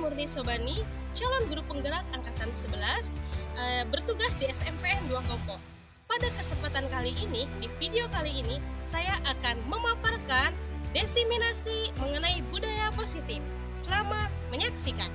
Murni Sobani, calon guru penggerak angkatan 11, bertugas di SMPN 2 Kopo. Pada kesempatan kali ini, di video kali ini, saya akan memaparkan diseminasi mengenai budaya positif. Selamat menyaksikan.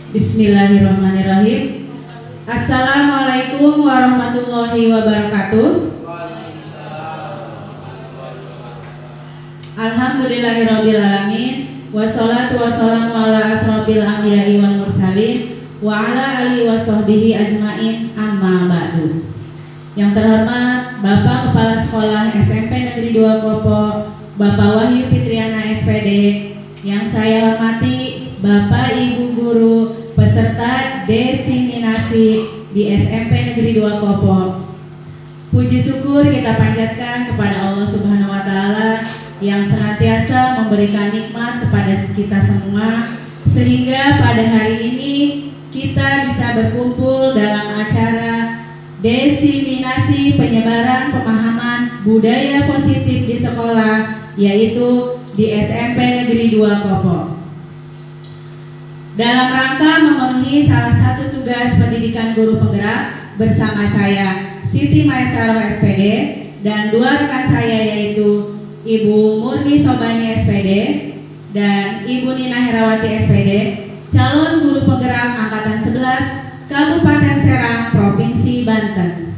Bismillahirrahmanirrahim. Assalamualaikum warahmatullahi wabarakatuh. Alhamdulillahirrabbilalamin. Wassalatu wassalamu ala asrofil anbiya'i wal mursalin wa ala alihi wa sahbihi ajmain, amma ba'du. Yang terhormat Bapak Kepala Sekolah SMP Negeri 2 Kopo, Bapak Wahyu Fitriana SPD. Yang saya hormati Bapak Ibu Guru peserta diseminasi di SMP Negeri 2 Kopo. Puji syukur kita panjatkan kepada Allah Subhanahu wa Ta'ala yang senantiasa memberikan nikmat kepada kita semua, sehingga pada hari ini kita bisa berkumpul dalam acara diseminasi penyebaran pemahaman budaya positif di sekolah, yaitu di SMP Negeri 2 Kopo. Dalam rangka memenuhi salah satu tugas pendidikan guru penggerak bersama saya Siti Maesaro SPD dan dua rekan saya, yaitu Ibu Murni Sobani SPD dan Ibu Nina Herawati SPD, calon guru penggerak angkatan 11 Kabupaten Serang, Provinsi Banten.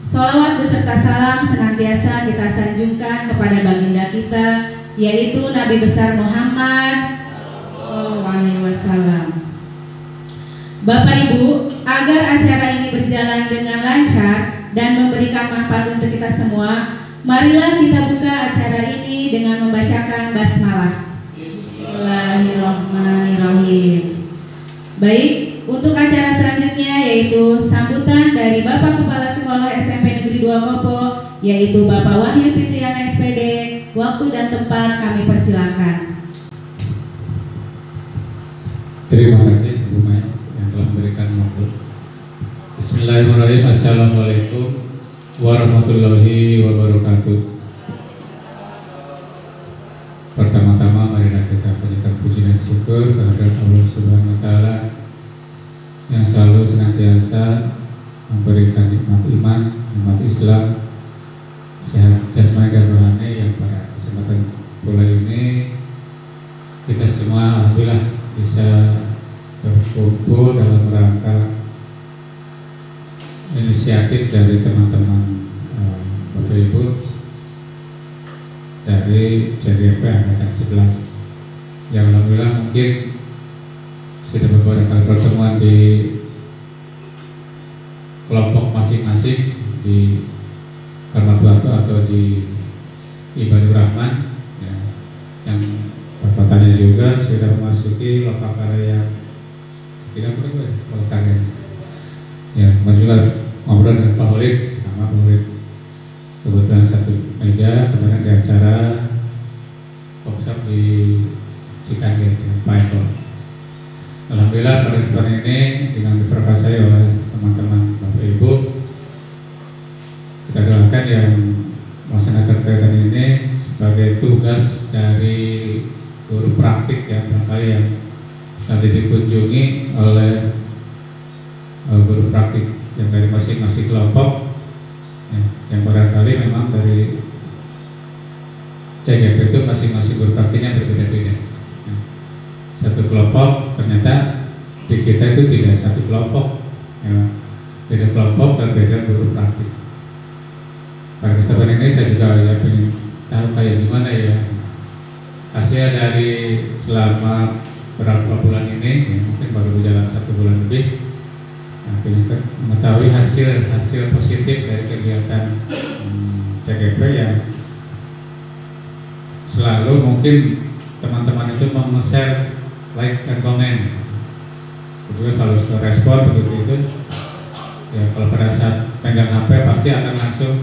Sholawat beserta salam senantiasa kita sanjungkan kepada baginda kita, yaitu Nabi besar Muhammad SAW. Bapak Ibu, agar acara ini berjalan dengan lancar dan memberikan manfaat untuk kita semua, marilah kita buka acara ini dengan membacakan basmalah. Bismillahirrahmanirrahim. Baik, untuk acara selanjutnya yaitu sambutan dari Bapak Kepala Sekolah SMP Negeri 2 Kopo, yaitu Bapak Wahyu Fitriana SPD. Waktu dan tempat kami persilakan. Terima kasih Bu Mai yang telah memberikan waktu. Bismillahirrahmanirrahim. Assalamualaikum warahmatullahi wabarakatuh. Pertama-tama marilah kita panjatkan puji dan syukur kehadirat Allah Subhanahu wa Ta'ala yang selalu senantiasa memberikan nikmat iman, nikmat Islam, sehat jasmani dan rohani, yang pada kesempatan pula ini kita semua alhamdulillah bisa berkumpul dalam rangka inisiatif dari teman-teman Bapak Ibu dari JDP angkatan 11 yang alhamdulillah mungkin sudah beberapa kali pertemuan di kelompok masing-masing di Karmat Batu atau di Ibadur Rahman ya, yang perbuatannya juga sudah memasuki lokakarya tidak perlu lokakarya ya, juga ngobrol dengan Pak Holik sama Pak Holik kebetulan satu meja kemarin di acara workshop di Cikangen dengan Pak Eko. Alhamdulillah pada kesempatan ini dengan diperkasai oleh teman-teman Bapak Ibu rekan-rekan yang melaksanakan kegiatan ini sebagai tugas dari guru praktik yang barangkali yang nanti dikunjungi oleh guru praktik yang dari masing-masing kelompok ya, yang barangkali memang dari CGP itu masing-masing guru praktiknya berbeda-beda. Ya. Satu kelompok ternyata di kita itu tidak satu kelompok, ya. Beda kelompok dan beda guru praktik. Pada kesempatan ini saya juga ya ingin tahu kayak gimana ya hasil dari selama beberapa bulan ini, ya, mungkin baru berjalan 1 bulan lebih. Nah, kita mengetahui hasil positif dari kegiatan CGP yang selalu mungkin teman-teman itu nge-share, like dan komen, juga selalu respon begitu itu. Ya kalau pada saat pegang HP pasti akan langsung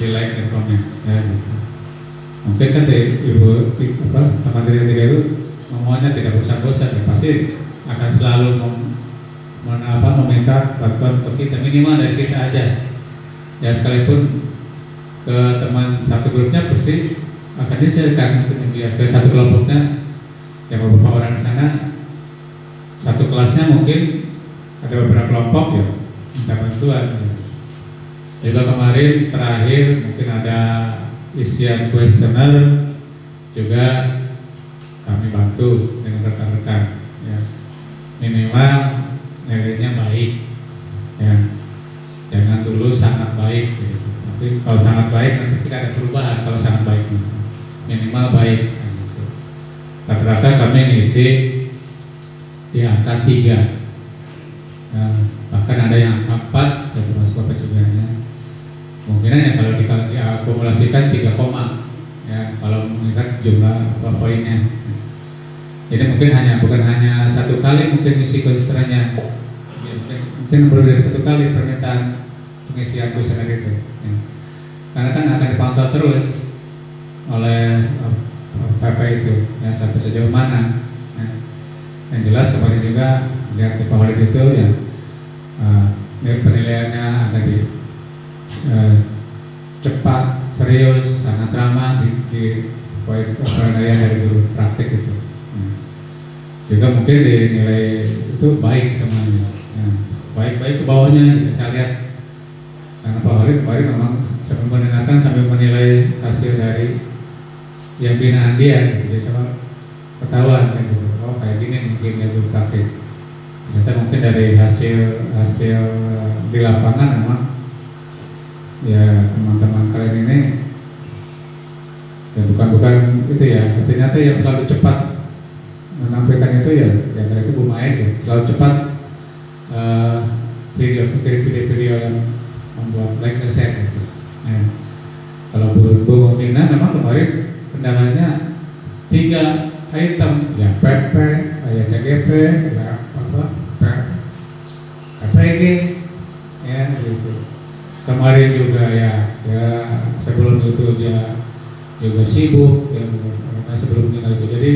di like dan komen. Ya, gitu. Mungkin kan ibu teman tiga itu ngomongnya tidak bosan-bosan, ya pasti akan selalu meminta bantuan ke kita, minimal dari kita aja. Ya sekalipun ke teman satu grupnya pasti akan diserahkan mungkin dia ke satu kelompoknya, yang beberapa orang di sana satu kelasnya mungkin ada beberapa kelompok ya minta bantuan. Ya. Juga kemarin terakhir mungkin ada isian kuesioner juga kami bantu dengan rekan-rekan. Ya. Minimal nilainya baik, ya. Jangan dulu sangat baik. Gitu. Tapi kalau sangat baik nanti tidak ada perubahan. Kalau sangat baik minimal baik. Gitu. Rata-rata kami ngisi di angka 3. Nah, bahkan ada yang 4 dan termasuk Bapak juga ya. Mungkinan ya kalau diakumulasikan 3 koma ya kalau mengingat jumlah poinnya. Jadi mungkin bukan hanya 1 kali mungkin isi kuesionernya ya, mungkin perlu dari 1 kali permintaan pengisian kuesioner itu ya. Karena kan akan dipantau terus oleh PP itu ya sampai sejauh mana ya. Yang jelas kemarin juga lihat di Pak itu ya penilaiannya ada di cepat, serius, sangat ramah di poin penilaian dari guru praktik itu. Juga mungkin dinilai itu baik semuanya. Ya, baik-baik ke bawahnya saya lihat. Karena Pak Halid kemarin memang sambil mendengarkan sambil menilai hasil dari yang binaan dia, jadi sama ketahuan kan gitu. Oh kayak gini mungkin ya guru praktik. Ternyata mungkin dari hasil di lapangan memang ya teman-teman kalian ini ya bukan itu ya, ternyata yang selalu cepat menampilkan itu ya dari itu Bu Maed ya, selalu cepat video yang membuat like and share gitu. Ya. Kalau Bu Mina memang kemarin kendalanya 3 item ya PP, ya CGP, ya PPG ya gitu. Kemarin juga ya sebelum itu dia juga sibuk ya sebelum meninggal itu. Jadi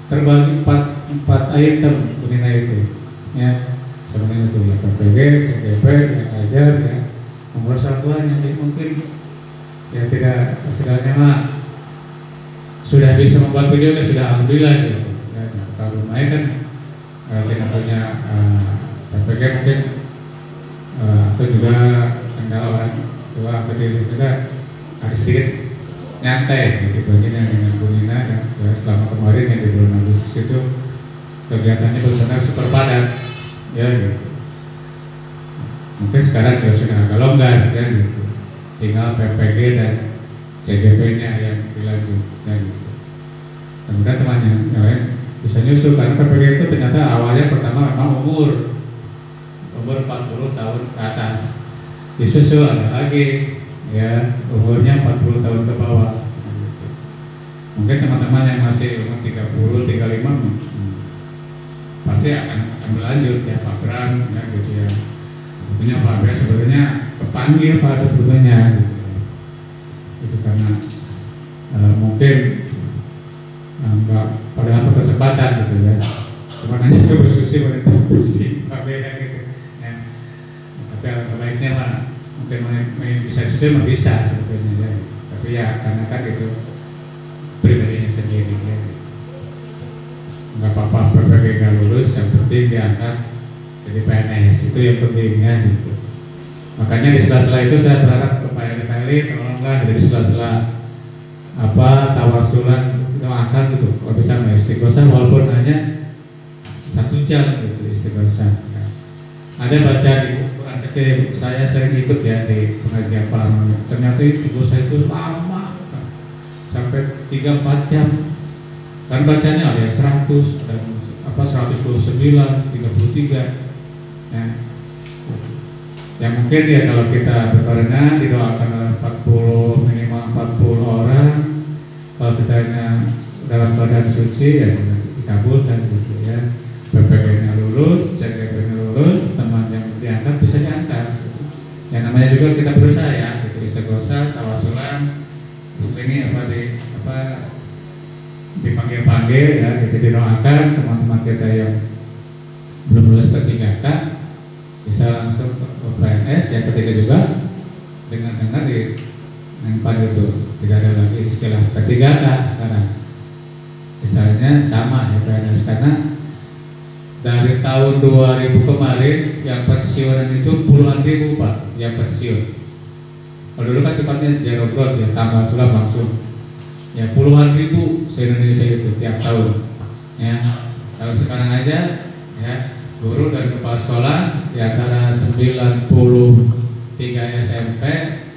terbagi 4 item menina itu ya sebenarnya itu ya PPG, CGP, yang ajar ya nomor satuannya. Jadi mungkin ya tidak segalanya mah sudah bisa membuat video kan sudah alhamdulillah gitu. Ya, kalau lumayan kan tidak punya PPG mungkin atau juga kendala orang tua atau diri kita agak sedikit nyantai gitu bagian dengan Bu Nina ya, selama kemarin yang di bulan Agustus itu kegiatannya benar-benar super padat ya gitu. Mungkin sekarang juga sudah agak longgar ya gitu, tinggal PPG dan CGP-nya yang dilanjut ya gitu. Kemudian temannya yang lain bisa nyusul karena PPG itu ternyata awalnya pertama memang umur 40 tahun ke atas, disusul ada lagi ya umurnya 40 tahun ke bawah. Mungkin teman-teman yang masih umur 30, 35 pasti akan berlanjut ya Pak Bram ya gitu ya. Punya Pak Bram sebetulnya kepanggil Pak itu sebetulnya gitu. Itu karena mungkin nggak pada kesempatan gitu ya. Cuma hanya itu berdiskusi pada diskusi Pak Bram gitu. Ya. Tapi baiknya lah mungkin bisa jujur bisa sebetulnya ya. Tapi ya karena kan itu pribadinya sendiri ya. Nggak apa-apa PPG nggak lulus, yang penting diangkat jadi PNS, itu yang pentingnya gitu. Makanya di sela-sela itu saya berharap ke Pak Eli tolonglah dari sela-sela tawasulan doakan gitu, kalau bisa istighosah walaupun hanya 1 jam gitu istighosah. Ada baca di Quran kecil, saya sering ikut ya di pengajian Pak Arman. Ternyata istighosah itu lama sampai 3-4 jam. Kan bacanya ada yang 100, dan 129, 33 ya. Ya mungkin ya kalau kita berkorena didoakan oleh 40 orang, kalau kita dalam keadaan suci ya dikabulkan gitu ya. PPG-nya lulus, CGP-nya lulus, teman yang diangkat bisa diangkat gitu. Ya namanya juga kita berusaha ya, gitu, istighosah, tawasulan, ini dipanggil-panggil ya, gitu, didoakan teman-teman kita yang belum lulus P3K bisa langsung ke PNS. Yang ketiga juga dengar di Menpan itu tidak ada lagi istilah P3K sekarang, istilahnya sama ya PNS, karena dari tahun 2000 kemarin yang pensiunan itu puluhan ribu Pak yang pensiun. Kalau dulu kan sifatnya zero growth ya, tambah sulap langsung ya, puluhan ribu se-Indonesia itu tiap tahun ya. Kalau sekarang aja ya, guru dan kepala sekolah di antara 93 SMP,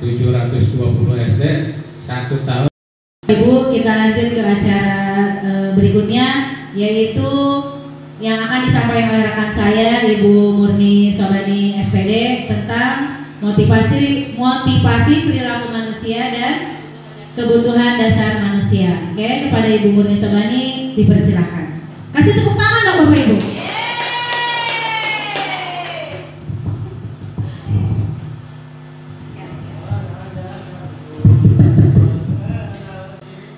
720 SD, 1 tahun. Ibu, kita lanjut ke acara berikutnya, yaitu yang akan disampaikan oleh rekan saya Ibu Murni Sobani SPD tentang motivasi perilaku manusia dan kebutuhan dasar manusia. Oke, kepada Ibu Murni Sobani dipersilakan. Kasih tepuk tangan dong Bapak Ibu.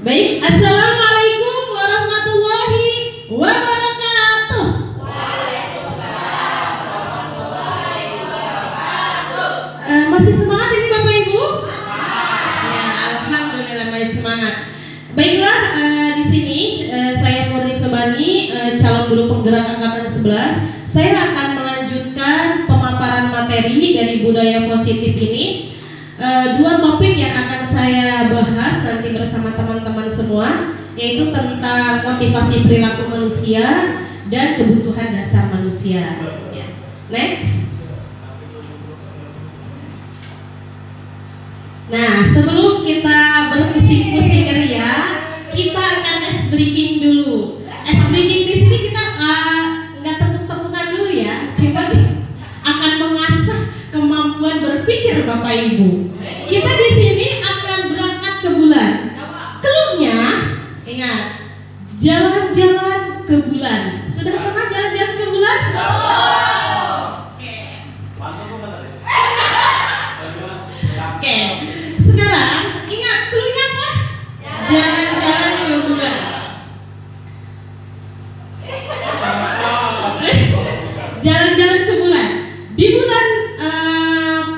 Baik, assalamualaikum warahmatullahi wabarakatuh. Waalaikumsalam warahmatullahi wabarakatuh. Masih semangat ini Bapak Ibu? Ya, alhamdulillah masih semangat. Baiklah, di sini saya Murni Sobani, calon guru penggerak angkatan 11. Saya akan melanjutkan pemaparan materi dari budaya positif ini. 2 topik yang akan saya bahas nanti bersama teman-teman semua, yaitu tentang motivasi perilaku manusia dan kebutuhan dasar manusia. Next. Nah, sebelum kita berpusing-pusing ria, kita akan ice breaking dulu. Ice breaking di sini kita nggak tepuk-tepukan dulu ya, cuma akan mengasah kemampuan berpikir Bapak Ibu. Kita di sini akan berangkat ke bulan. Cluenya, ingat, jalan-jalan ke bulan. Sudah pernah jalan-jalan ke bulan? Oke. Sekarang ingat cluenya apa? Jalan-jalan ke bulan. Jalan-jalan ke bulan. Di bulan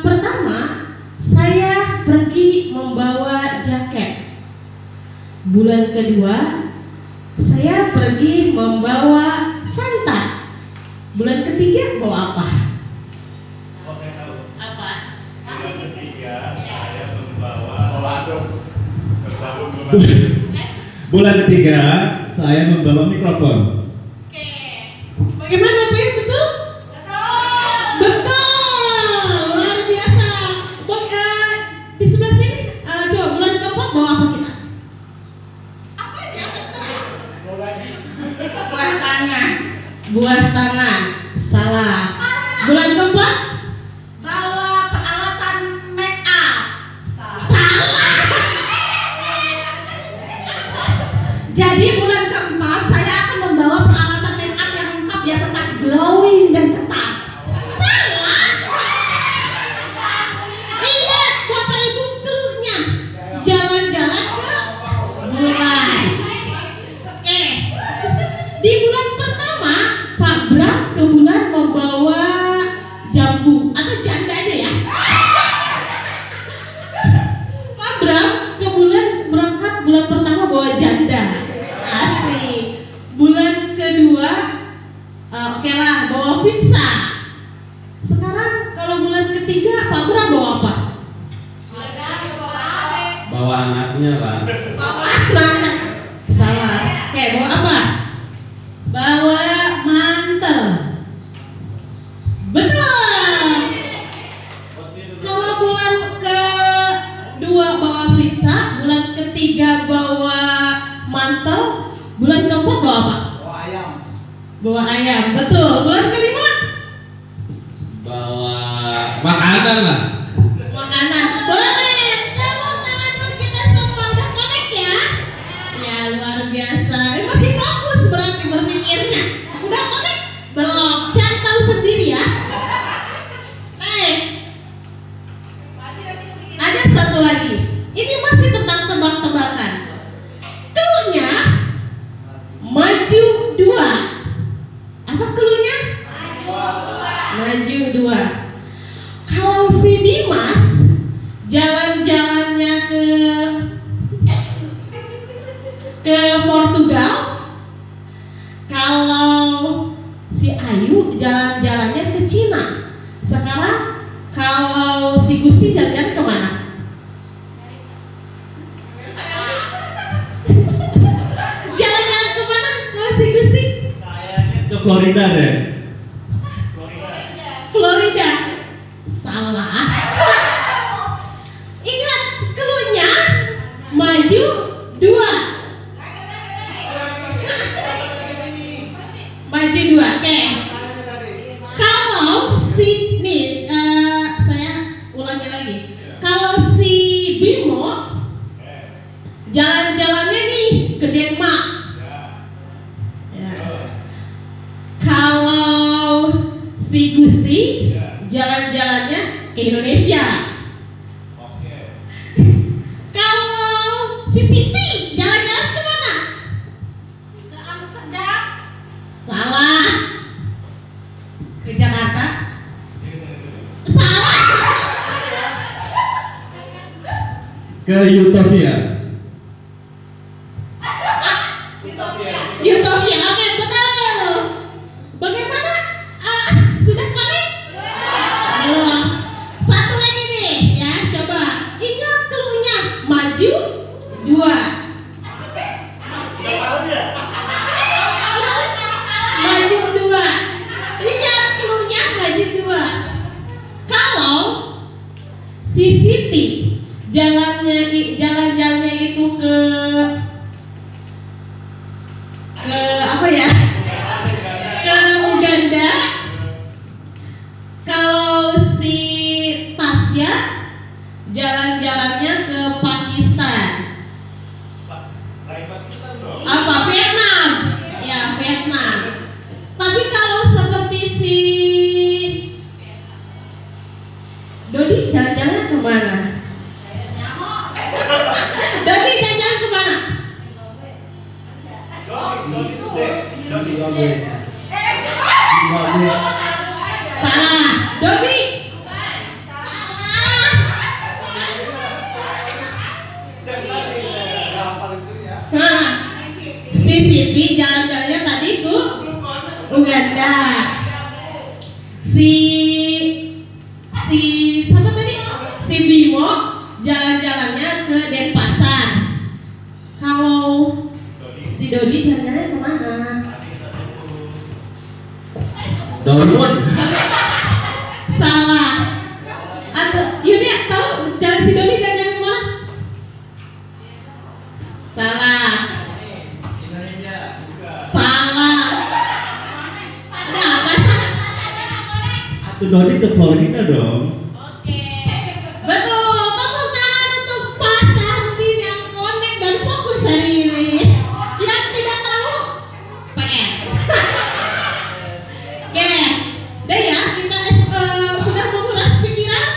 pertama saya pergi membawa jaket. Bulan kedua saya pergi membawa Fanta. Bulan ketiga bawa apa? Oh, saya tahu. Apa? Bulan ketiga saya membawa bersabun. Bulan ketiga saya membawa mikrofon. Oke. Bagaimana Bapak Ibu, betul? Betul, luar biasa. Di sebelah sini, coba bulan keempat bawa apa kita? Apa aja terserah. Buah tangan. Buah tangan, salah. Bulan keempat bawa peralatan make up. Salah. Jadi bulan keempat saya akan membawa peralatan make up yang lengkap ya, tetap glowing dan cetak. Salah. Ingat Bapak Ibu, cluenya jalan-jalan ke bulan. Oke. Di bulan pertama Pak Bram ke bulan membawa jambu atau janda aja ya. Bawa anak. Salah. Oke, bawa apa? Bawa mantel. Betul. Kalau bulan kedua bawa pizza, bulan ketiga bawa mantel, bulan keempat bawa apa? Bawa ayam. Betul. Bulan kelima Bawa makanan lah. makanan. Boleh. Tepuk tangan buat kita semua. Udah connect ya? Ya luar biasa. Masih bagus berarti berpikirnya. Udah connect? Belum. Jangan tahu sendiri ya. Next. Ada satu lagi. Ini masih tentang tebak-tebakan. Cluenya maju 2. Apa cluenya? Maju 2. Kalau si Dimas jalan-jalannya ke Portugal, kalau si Ayu jalan-jalannya ke Cina. Sekarang kalau si Gusti jalan-jalan kemana? Jalan-jalan kemana kalau si Gusti? Ke Florida deh. Florida. Salah. Ingat cluenya maju 2. Maju 2. Oke. Kalau si nih saya ulangi lagi. Kalau si Bimo jalan-jalannya nih ke Denmark. Ya. Kalau si Gusti jalan-jalannya ke Indonesia. Kalau si Siti jalan-jalan ke mana? Ke Amsterdam. Salah. Ke Jakarta. Salah. Ke Utopia. Utopia. Oke, betul. Bagaimana? Sudah connect? Belum. Satu lagi nih, ya. Coba ingat cluenya maju 2. Maju 2. Ingat cluenya maju 2. Kalau si Siti jalan-jalannya itu ke apa ya? Ke Uganda. Kalau si Tasya jalan-jalannya ke Pakistan. Apa? Vietnam. Ya, Vietnam. Tapi kalau seperti si Dodi jalan-jalan kemana? Dodi jalan-jalan kemana? Salah. Dodi. Nah, si Siti jalan-jalannya tadi ke Uganda. Si siapa tadi? Si Bimo jalan-jalannya ke Denpasar. Kalau si Dodi jalan-jalannya kemana? Dortmund. Salah. Atau Yuni tahu jalan si Dodi jalan-jalan kemana? Salah. Salah. Ada apa sih? Atuh Dodi ke Florida dong. Betul. Tepuk tangan untuk Pak Sardin yang connect dan fokus hari ini. Yang tidak tahu PR. Oke, deh ya kita sudah mengulas pikiran.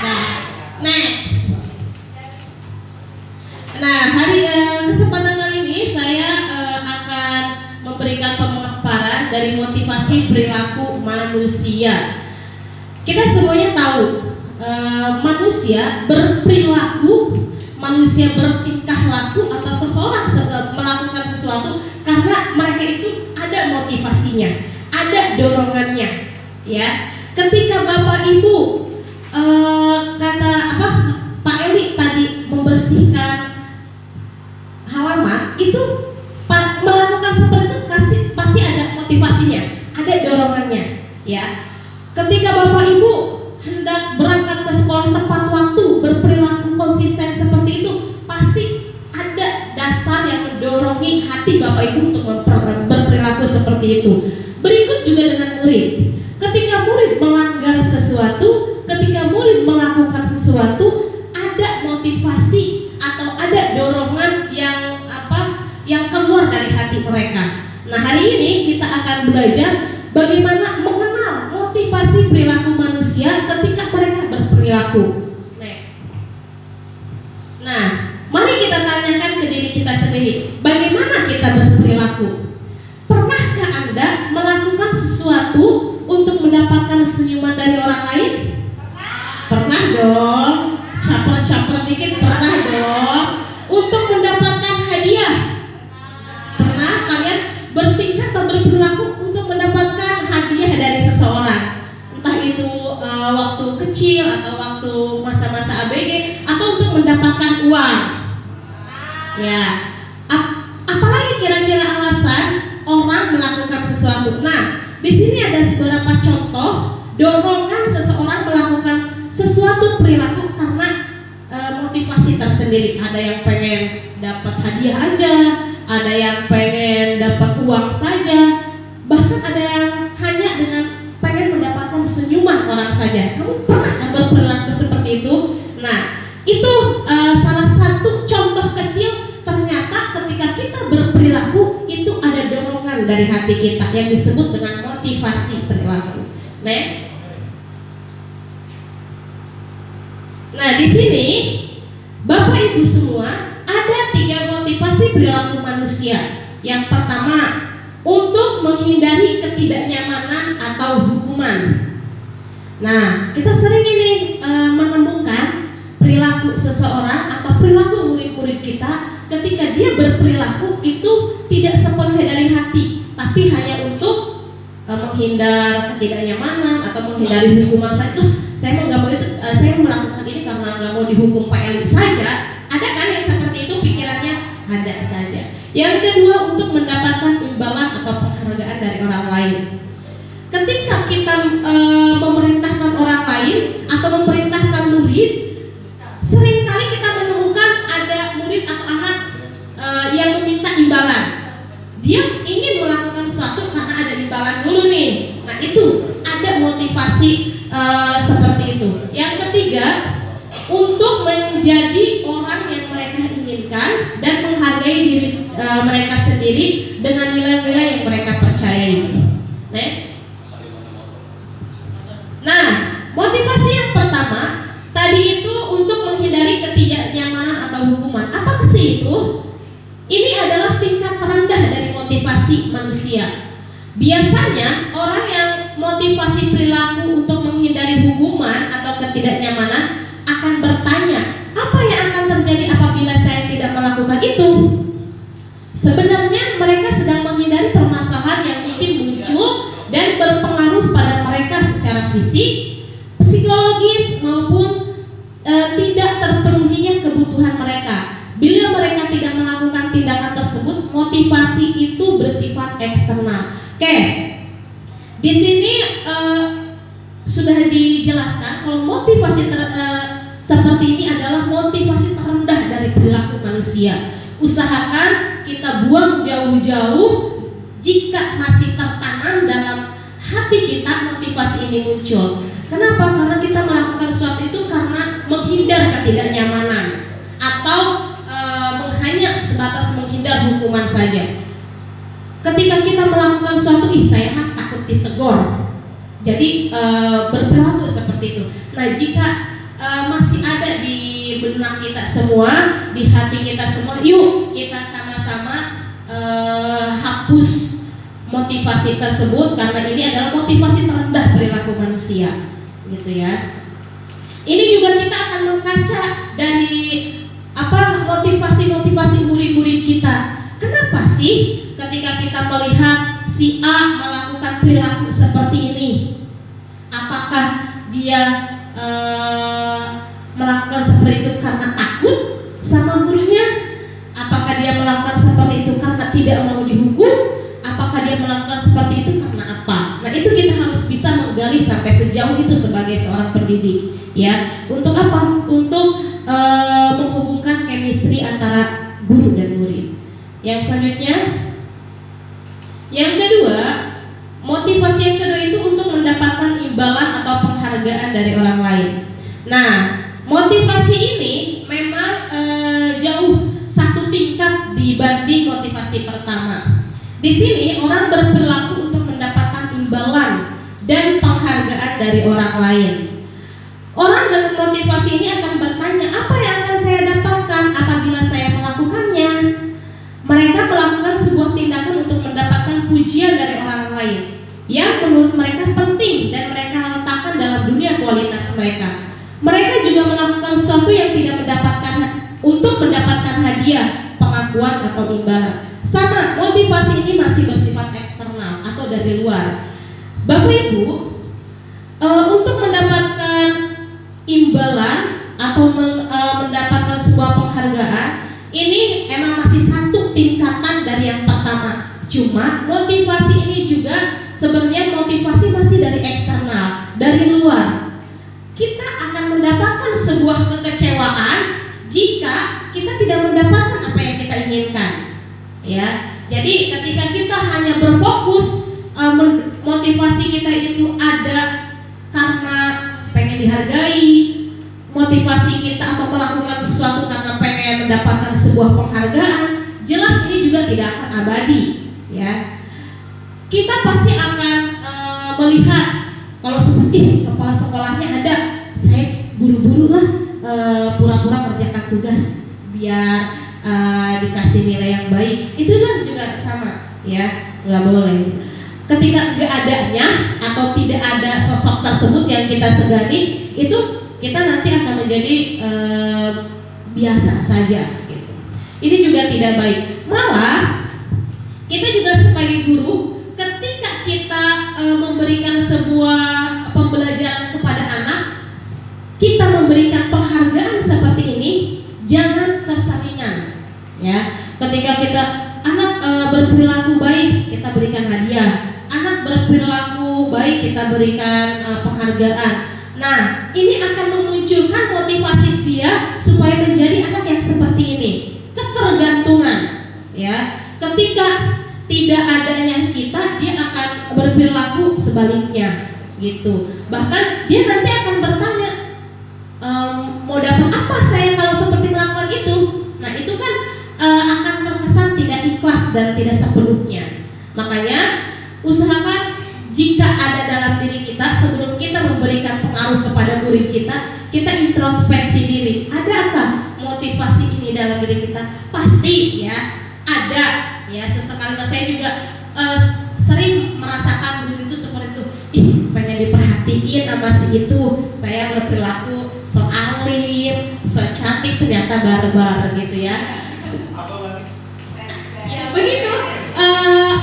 Nah, next. Nah, hari kesempatan kali ini saya akan memberikan pemaparan dari motivasi perilaku manusia. Kita semuanya tahu manusia berperilaku, manusia bertingkah laku atau seseorang melakukan sesuatu karena mereka itu ada motivasinya, ada dorongannya, ya. Ketika Bapak Ibu kata apa Pak Eli tadi membersihkan itu melakukan seperti itu pasti ada motivasinya, ada dorongannya, ya. Ketika Bapak Ibu hendak berangkat ke sekolah tepat waktu, berperilaku konsisten seperti itu, pasti ada dasar yang mendorongin hati Bapak Ibu untuk berperilaku seperti itu. Berikut juga dengan murid. Ketika murid melanggar sesuatu, ketika murid melakukan sesuatu, ada motivasi atau ada dorongan yang keluar dari hati mereka. Nah, hari ini kita akan belajar bagaimana mengenal motivasi perilaku manusia ketika mereka berperilaku. Next. Nah, mari kita tanyakan ke diri kita sendiri, bagaimana kita berperilaku? Pernahkah Anda melakukan sesuatu untuk mendapatkan senyuman dari orang lain? Pernah dong. Caper-caper dikit, pernah dong. Untuk mendapatkan hadiah, pernah kalian bertingkah atau berperilaku untuk mendapatkan hadiah dari seseorang? Entah itu waktu kecil atau waktu masa-masa ABG, atau untuk mendapatkan uang. Ya. Apalagi kira-kira alasan orang melakukan sesuatu? Nah, di sini ada beberapa contoh dorongan seseorang melakukan sesuatu perilaku karena motivasi tersendiri. Ada yang pengen dapat hadiah aja, ada yang pengen dapat uang saja, bahkan ada yang hanya dengan pengen mendapatkan senyuman orang saja. Kamu pernah berperilaku seperti itu? Nah, itu salah satu contoh kecil. Ternyata ketika kita berperilaku itu ada dorongan dari hati kita yang disebut dengan motivasi perilaku. Next. Nah, di sini Bapak Ibu semua ada 3 motivasi perilaku manusia. Yang pertama, untuk menghindari ketidaknyamanan atau hukuman. Nah, kita sering ini menemukan perilaku seseorang atau perilaku murid-murid kita ketika dia berperilaku itu tidak sepenuhnya dari hati, tapi hanya untuk menghindar ketidaknyamanan atau menghindari hukuman saja. Saya nggak mau itu, saya melakukan ini karena nggak mau dihukum Pak Elit saja. Ada kan yang seperti itu pikirannya? Ada saja. Yang kedua, untuk mendapatkan imbalan atau penghargaan dari orang lain. Ketika kita memerintahkan orang lain atau memerintahkan murid, seringkali kita menemukan ada murid atau anak yang meminta imbalan. Dia ingin melakukan sesuatu karena ada imbalan dulu nih. Nah, itu ada motivasi seperti itu. Yang ketiga, untuk menjadi orang yang mereka inginkan dan menghargai diri mereka sendiri dengan nilai-nilai yang mereka percayai. Next. Nah, motivasi yang pertama tadi itu untuk menghindari ketidaknyamanan atau hukuman. Apa sih itu? Ini adalah tingkat terendah dari motivasi manusia. Biasanya orang yang motivasi perilaku untuk menghindari hukuman atau ketidaknyamanan akan bertanya, apa yang akan terjadi apabila saya tidak melakukan itu? Sebenarnya mereka sedang menghindari permasalahan yang mungkin muncul dan berpengaruh pada mereka secara fisik, psikologis maupun tidak terpenuhinya kebutuhan mereka. Bila mereka tidak melakukan tindakan tersebut, motivasi itu bersifat eksternal. Oke, di sini sudah dijelaskan kalau motivasi seperti ini adalah motivasi terendah dari perilaku manusia. Usahakan kita buang jauh-jauh jika masih tertanam dalam hati kita motivasi ini muncul. Kenapa? Karena kita melakukan sesuatu itu karena menghindar ketidaknyamanan atau hanya sebatas menghindar hukuman saja. Ketika kita melakukan sesuatu, saya takut ditegur, jadi berperilaku seperti itu. Nah, jika masih ada di benak kita semua, di hati kita semua, yuk kita sama-sama hapus motivasi tersebut, karena ini adalah motivasi terendah perilaku manusia, gitu ya. Ini juga kita akan mengkaca dari motivasi murid-murid kita. Kenapa sih ketika kita melihat si A melakukan perilaku seperti ini, apakah dia melakukan seperti itu karena takut sama gurunya? Apakah dia melakukan seperti itu karena tidak mau dihukum? Apakah dia melakukan seperti itu karena apa? Nah, itu kita harus bisa menggali sampai sejauh itu sebagai seorang pendidik, ya. Untuk apa? Untuk menghubungkan chemistry antara guru dan murid. Yang selanjutnya, yang kedua, motivasi yang kedua itu untuk mendapatkan imbalan atau penghargaan dari orang lain. Nah, motivasi ini memang jauh satu tingkat dibanding motivasi pertama. Di sini orang berperilaku untuk mendapatkan imbalan dan penghargaan dari orang lain. Orang dengan motivasi ini akan bertanya, apa yang akan saya dapatkan apabila saya melakukannya? Mereka melakukan sebuah tindakan untuk mendapatkan pujian dari orang lain yang menurut mereka penting dan mereka letakkan dalam dunia kualitas mereka. Mereka juga melakukan sesuatu yang tidak untuk mendapatkan hadiah, pengakuan atau imbalan. Sama, motivasi ini masih bersifat eksternal atau dari luar. Bapak Ibu, untuk mendapatkan imbalan atau mendapatkan sebuah penghargaan, ini emang masih satu tingkatan dari yang pertama. Cuma motivasi ini juga sebenarnya motivasi masih dari eksternal, dari luar. Kita akan mendapatkan sebuah kekecewaan jika kita tidak mendapatkan apa yang kita inginkan, ya. Jadi ketika kita hanya berfokus motivasi kita itu ada karena pengen dihargai, motivasi kita atau melakukan sesuatu karena pengen mendapatkan sebuah penghargaan, jelas ini juga tidak akan abadi, ya. Kita pasti akan melihat kalau seperti kepala sekolahnya ada, saya buru-buru lah pura-pura kerjakan tugas biar dikasih nilai yang baik. Itu kan juga sama, ya, nggak boleh. Ketika nggak adanya atau tidak ada sosok tersebut yang kita segani, itu kita nanti akan menjadi biasa saja, gitu. Ini juga tidak baik. Malah kita juga sebagai guru, ketika kita memberikan sebuah pembelajaran kepada anak, kita memberikan penghargaan seperti ini, jangan keseringan, ya. Ketika kita anak berperilaku baik, kita berikan hadiah. Anak berperilaku baik, kita berikan penghargaan. Nah, ini akan memunculkan motivasi dia supaya menjadi anak yang seperti ini. Ketergantungan, ya. Ketika tidak adanya kita, dia akan berperilaku sebaliknya, gitu. Bahkan dia nanti akan bertanya, mau dapat apa saya kalau seperti melakukan itu? Nah, itu kan akan terkesan tidak ikhlas dan tidak sepenuhnya. Makanya usahakan jika ada dalam diri kita, sebelum kita memberikan pengaruh kepada murid kita introspeksi diri. Adakah motivasi ini dalam diri kita? Pasti, ya, ada, ya. Sesekali saya juga sering merasakan dulu itu seperti itu. Pengen diperhatiin sama si itu, saya berperilaku so alim, so cantik, ternyata barbar, gitu, ya. Ya begitu.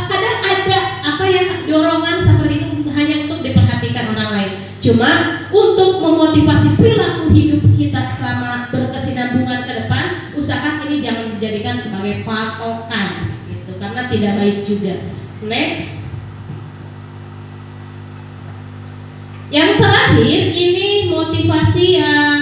Kadang ada dorongan seperti itu hanya untuk diperhatikan orang lain. Cuma untuk memotivasi perilaku hidup kita selama berkesinambungan ke depan, usahakan ini jangan dijadikan sebagai patokan, gitu, karena tidak baik juga. Next. Yang terakhir, ini motivasi yang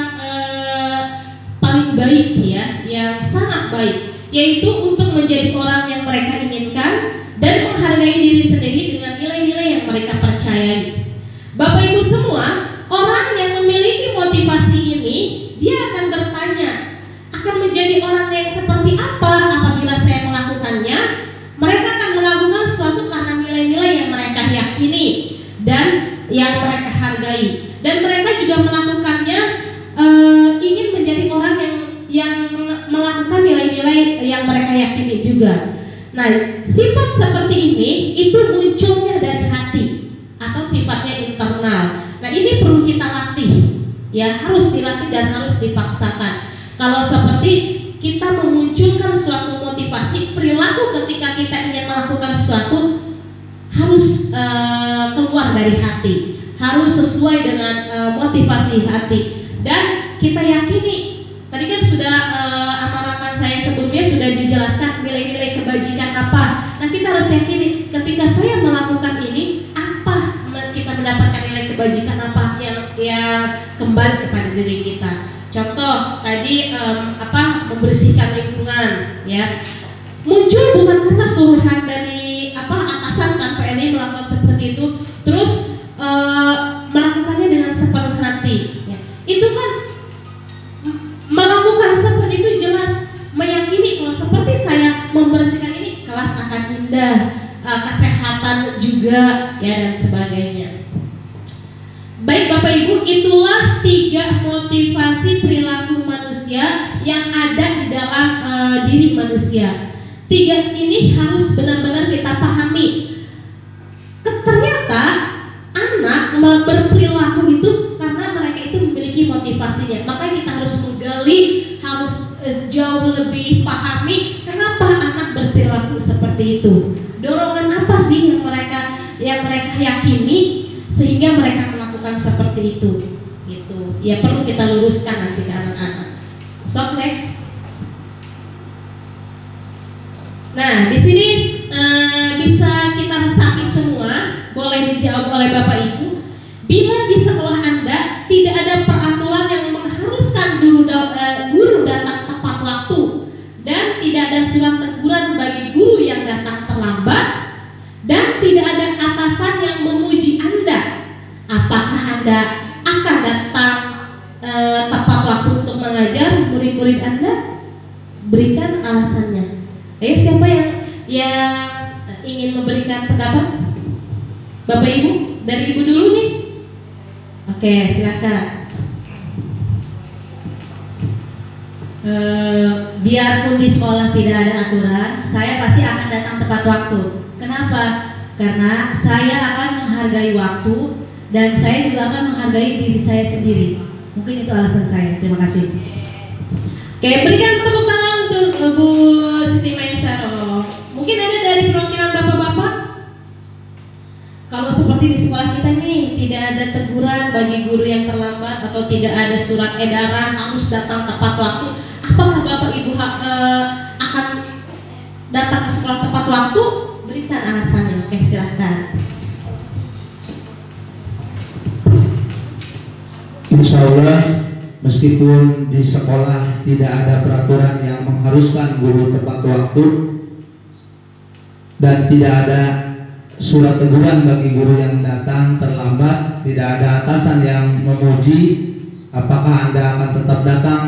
paling baik, ya, yang sangat baik, yaitu untuk menjadi orang yang mereka inginkan dan menghargai diri sendiri dengan nilai-nilai yang mereka percayai. Bapak Ibu semua, orang yang memiliki motivasi ini, dia akan bertanya, akan menjadi orang yang seperti apa apabila saya melakukannya? Mereka akan melakukan sesuatu karena nilai-nilai yang mereka yakini dan yang mereka hargai, dan mereka juga melakukannya ingin menjadi orang yang melakukan nilai-nilai yang mereka yakini juga. Nah, sifat seperti ini itu munculnya dari hati atau sifatnya internal. Nah, ini perlu kita latih, ya, harus dilatih dan harus dipaksakan. Kalau seperti kita memunculkan suatu motivasi, perilaku ketika kita ingin melakukan sesuatu harus keluar dari hati, harus sesuai dengan motivasi hati, dan kita yakini. Tadi kan sudah amarahkan pertemuan saya sebelumnya sudah dijelaskan nilai-nilai kebajikan apa. Nah, kita harus yakini ketika saya melakukan ini, apa kita mendapatkan nilai kebajikan apa yang kembali kepada diri kita. Contoh tadi membersihkan lingkungan, ya. Muncul bukan karena suruhan dari atasan kan PNI melakukan seperti itu, terus melakukannya dengan sepenuh hati, ya. Itu kan melakukan seperti itu jelas meyakini kalau seperti saya membersihkan ini kelas akan indah, kesehatan juga, ya, dan sebagainya. Baik Bapak Ibu, itulah 3 motivasi perilaku manusia yang ada di dalam diri manusia. 3 ini harus benar-benar kita pahami. Ternyata anak berperilaku itu karena mereka itu memiliki motivasinya. Makanya kita harus menggali, harus jauh lebih pahami kenapa anak berperilaku seperti itu. Dorongan apa sih yang mereka yakini sehingga mereka melakukan seperti itu, gitu. Ya perlu kita luruskan nanti ke anak-anak. So next. Nah di sini bisa kita resapi semua, boleh dijawab oleh Bapak Ibu. Bila di sekolah Anda tidak ada peraturan yang mengharuskan guru datang tepat waktu dan tidak ada surat teguran bagi guru yang datang terlambat dan tidak ada atasan yang memuji Anda, apakah Anda akan datang tepat waktu untuk mengajar murid-murid Anda? Berikan alasannya. Ayo, siapa yang ingin memberikan pendapat? Bapak Ibu, dari Ibu dulu nih. Oke, silakan. Biarpun di sekolah tidak ada aturan, saya pasti akan datang tepat waktu. Kenapa? Karena saya akan menghargai waktu dan saya juga akan menghargai diri saya sendiri. Mungkin itu alasan saya. Terima kasih. Oke, berikan tepuk tangan untuk Bu Siti Maisaro. Mungkin ada dari perwakilan bapak-bapak. Kalau seperti di sekolah kita nih tidak ada teguran bagi guru yang terlambat atau tidak ada surat edaran harus datang tepat waktu, apakah Bapak Ibu akan datang ke sekolah tepat waktu? Berikan alasannya. Oke, silahkan. Insya Allah, meskipun di sekolah tidak ada peraturan yang mengharuskan guru tepat waktu dan tidak ada surat teguran bagi guru yang datang terlambat, tidak ada atasan yang memuji, apakah Anda akan tetap datang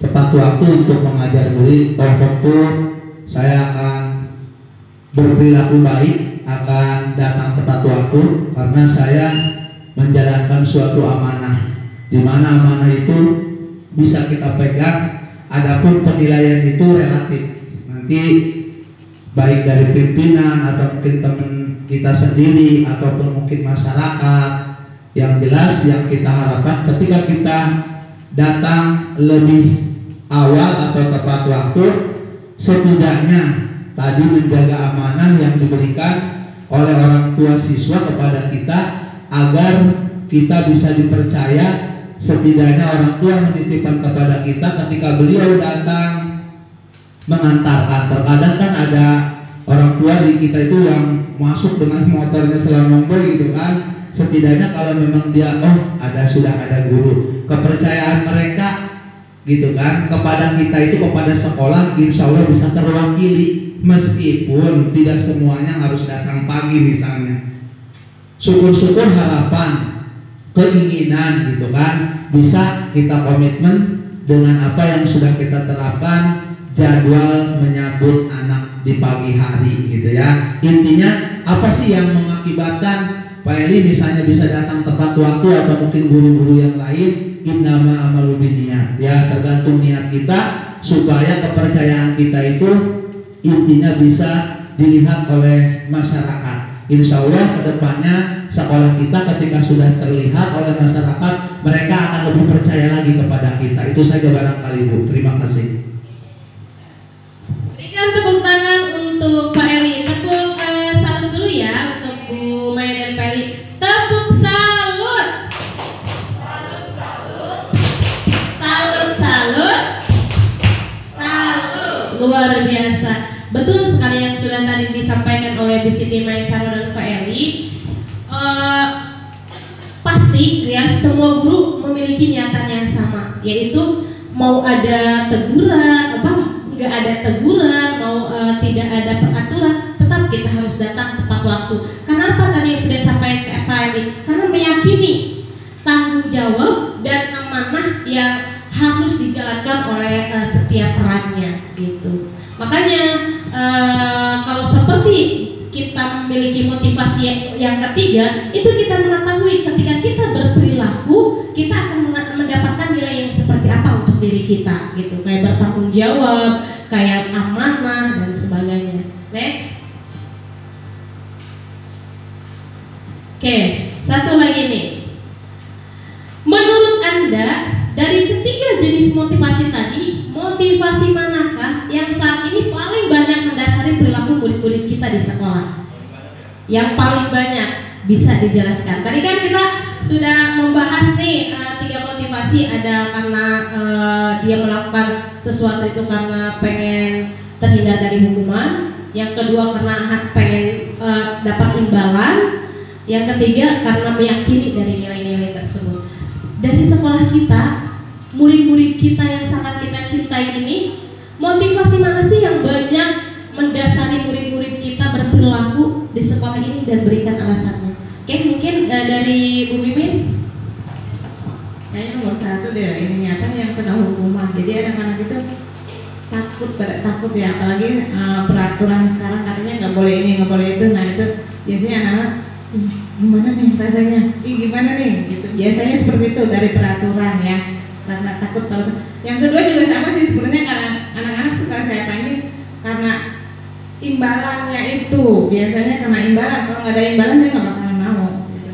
tepat waktu untuk mengajar murid? Oh, tentu saya akan berperilaku baik, akan datang tepat waktu karena saya menjalankan suatu amanah, di mana amanah itu bisa kita pegang. Adapun penilaian itu relatif, nanti baik dari pimpinan atau mungkin teman kita sendiri ataupun mungkin masyarakat. Yang jelas yang kita harapkan ketika kita datang lebih awal atau tepat waktu, setidaknya tadi menjaga amanah yang diberikan oleh orang tua siswa kepada kita agar kita bisa dipercaya. Setidaknya orang tua menitipkan kepada kita ketika beliau datang mengantarkan. Terkadang kan ada orang tua di kita itu yang masuk dengan motornya selonongboi gitu kan. Setidaknya kalau memang dia sudah ada guru, kepercayaan mereka gitu kan kepada kita itu, kepada sekolah, insya Allah bisa terwakili. Meskipun tidak semuanya harus datang pagi misalnya, syukur-syukur harapan, keinginan gitu kan bisa kita komitmen dengan apa yang sudah kita terapkan, jadwal menyambut anak di pagi hari gitu ya. Intinya apa sih yang mengakibatkan Pak Eli misalnya bisa datang tepat waktu atau mungkin guru-guru yang lain? Innama amalu binniyat, ya, tergantung niat kita supaya kepercayaan kita itu intinya bisa dilihat oleh masyarakat. Insya Allah kedepannya sekolah kita ketika sudah terlihat oleh masyarakat, mereka akan lebih percaya lagi kepada kita. Itu saja barangkali Bu. Terima kasih. Berikan tepuk tangan untuk Pak Eli. Tepuk salut dulu ya untuk Bu Maya dan Pak Eli. Tepuk salut. Salut, salut. Salut, salut. biasa. Betul sekali yang sudah tadi disampaikan oleh Bu Siti Maisaro dan Pak Eli. Pasti ya semua guru memiliki niatan yang sama, yaitu mau ada teguran, nggak ada teguran, mau tidak ada peraturan, tetap kita harus datang tepat waktu. Kenapa tadi yang sudah disampaikan ke Pak Eli? Karena meyakini tanggung jawab dan amanah yang harus dijalankan oleh setiap perannya gitu. Makanya kalau seperti kita memiliki motivasi yang ketiga, itu kita mengetahui ketika kita berperilaku, kita akan mendapatkan nilai yang seperti apa untuk diri kita gitu, kayak bertanggung jawab, kayak amanah dan sebagainya. Next. Oke, satu lagi nih. Menurut Anda, dari ketiga jenis motivasi tadi, motivasi manakah yang saat ini paling banyak mendasari perilaku murid-murid kita di sekolah? Yang paling banyak bisa dijelaskan. Tadi kan kita sudah membahas nih 3 motivasi, ada karena dia melakukan sesuatu itu karena pengen terhindar dari hukuman, yang kedua karena pengen dapat imbalan, yang ketiga karena meyakini dari nilai-nilai tersebut. Dari sekolah kita, murid-murid kita yang sangat kita cintai ini, motivasi mana sih yang banyak mendasari murid-murid kita berperilaku di sekolah ini dan berikan alasannya? Oke, mungkin dari Bu Mimin. Kayaknya nomor 1 deh, ini apa yang kena hukuman. Jadi anak-anak itu takut ya, apalagi peraturan sekarang katanya nggak boleh ini, nggak boleh itu. Nah itu biasanya anak-anak gimana nih rasanya? Gimana nih? Gitu. Biasanya seperti itu dari peraturan ya, karena takut peraturan. Yang kedua juga sama sih sebenarnya, karena anak-anak suka saya ini karena imbalannya itu, biasanya karena imbalan. Kalau nggak ada imbalan dia nggak bakalan mau. Gitu.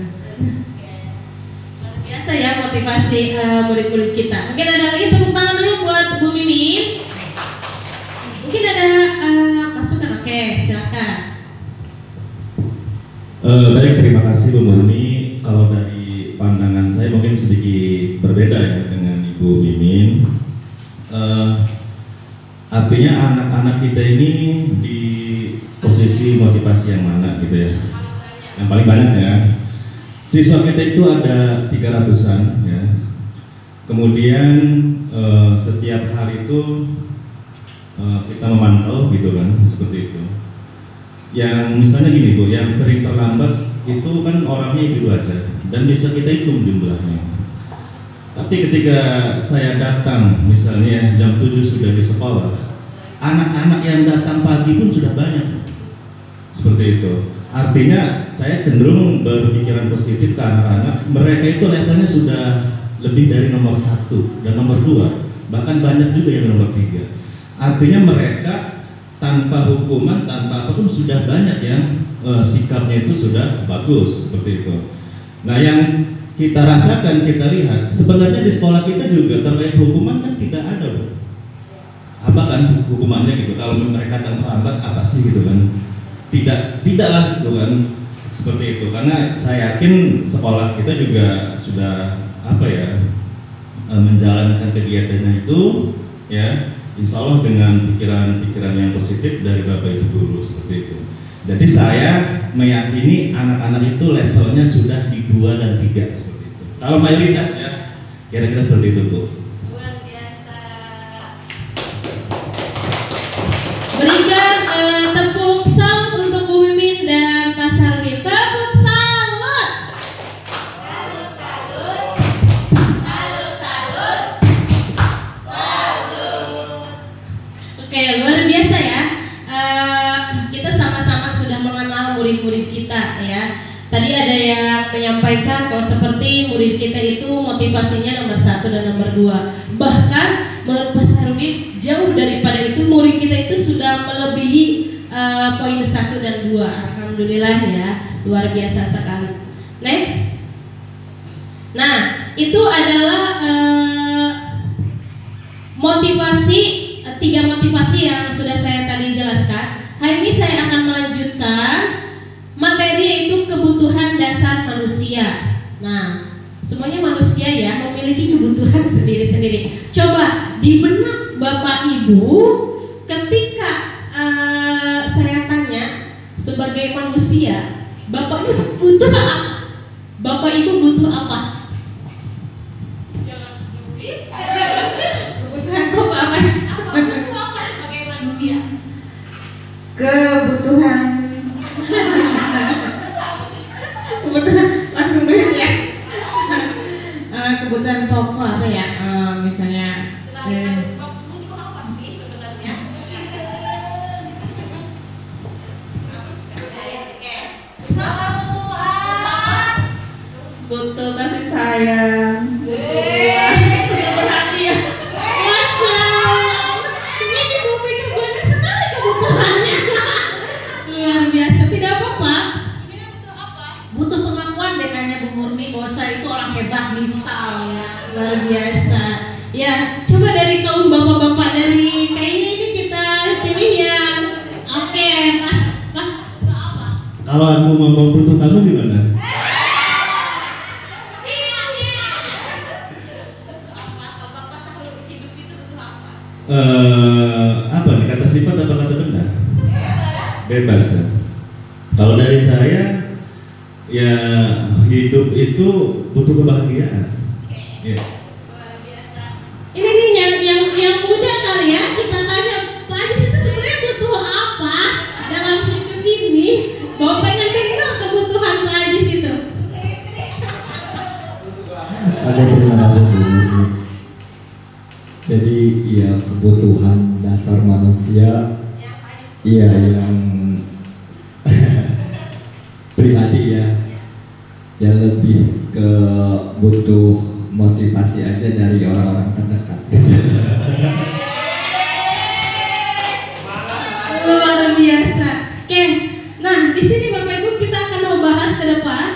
Biasa ya motivasi murid-murid kita. Mungkin ada lagi, tepuk tangan dulu buat Bu Mimin. Mungkin ada masukan. Oke, silakan. Baik, terima kasih Bu Murni. Kalau dari pandangan saya mungkin sedikit berbeda ya dengan Ibu Mimin. Artinya anak-anak kita ini di posisi motivasi yang mana gitu ya? Yang paling banyak ya. Siswa kita itu ada 300-an ya. Kemudian setiap hari itu kita memantau gitu kan, seperti itu. Yang misalnya gini Bu, yang sering terlambat itu kan orangnya itu aja dan bisa kita hitung jumlahnya. Tapi ketika saya datang misalnya jam 7 sudah di sekolah, anak-anak yang datang pagi pun sudah banyak. Seperti itu. Artinya saya cenderung berpikiran positif ke anak-anak. Mereka itu levelnya sudah lebih dari nomor 1 dan nomor 2, bahkan banyak juga yang nomor 3. Artinya mereka tanpa hukuman, tanpa apapun sudah banyak yang sikapnya itu sudah bagus, seperti itu. Nah yang kita rasakan, kita lihat sebenarnya di sekolah kita juga terkait hukuman kan tidak ada Bu. Apa kan hukumannya gitu, kalau mereka terlambat apa sih gitu kan, tidaklah gitu kan, seperti itu. Karena saya yakin sekolah kita juga sudah apa ya, menjalankan kegiatannya itu ya, insya Allah dengan pikiran-pikiran yang positif dari Bapak Ibu guru, seperti itu. Jadi saya meyakini anak-anak itu levelnya sudah di 2 dan 3, seperti itu. Kalau mayoritas ya, kira-kira seperti itu Bu. Luar biasa. Berikan tepuk salut untuk Bu Mimin dan Pak Sarwi. Tepuk salut. Salut, salut. Salut, salut. Salut. Oke, luar biasa ya. Kita sama-sama sudah mengenal murid-murid kita ya. Tadi ada yang menyampaikan kalau seperti murid kita itu motivasinya nomor 1 dan nomor 2. Bahkan menurut Pak Sarwi jauh daripada itu, murid kita itu sudah melebihi poin 1 dan 2. Alhamdulillah ya, luar biasa sekali. Next. Nah, itu adalah motivasi, 3 motivasi yang sudah saya tadi jelaskan. Hari ini saya akan melanjutkan materi, yaitu kebutuhan dasar manusia. Nah, semuanya manusia ya, memiliki kebutuhan sendiri-sendiri. Coba di benak Bapak Ibu, ketika butuh apa? Bapak Ibu butuh apa? Kebutuhan pokok apa? Butuh apa sebagai manusia? Kebutuhan langsung dulu ya. Kebutuhan pokok apa ya? Misalnya Butuh apa sih sebenarnya? butuh kasih sayang, butuh uang, butuh perhatian. Masya Allah, ini bumi banyak sekali kebutuhannya. Luar biasa, tidak apa-apa. Butuh pengakuan dengannya Bu Murni bahwa saya itu orang hebat misalnya. Luar biasa. Ya, coba dari kaum bapak-bapak dari kayaknya ini kita pilih yang oke, Mas butuh apa? Kalau aku mau butuh kamu gimana? Apa nih, kata sifat apa kata benda? Bebas ya. Kalau dari saya ya hidup itu butuh kebahagiaan. Ya. Ini nih yang muda kali ya, kita tanya Pak Ajis itu sebenarnya butuh apa dalam hidup ini? Bapak pengen dengar kebutuhan Pak Ajis itu. Ada, terima kasih Bu. Jadi ya kebutuhan dasar manusia, iya yang pribadi ya, yang lebih ke butuh motivasi aja dari orang-orang terdekat. Luar biasa. Oke, nah di sini Bapak Ibu kita akan membahas ke depan.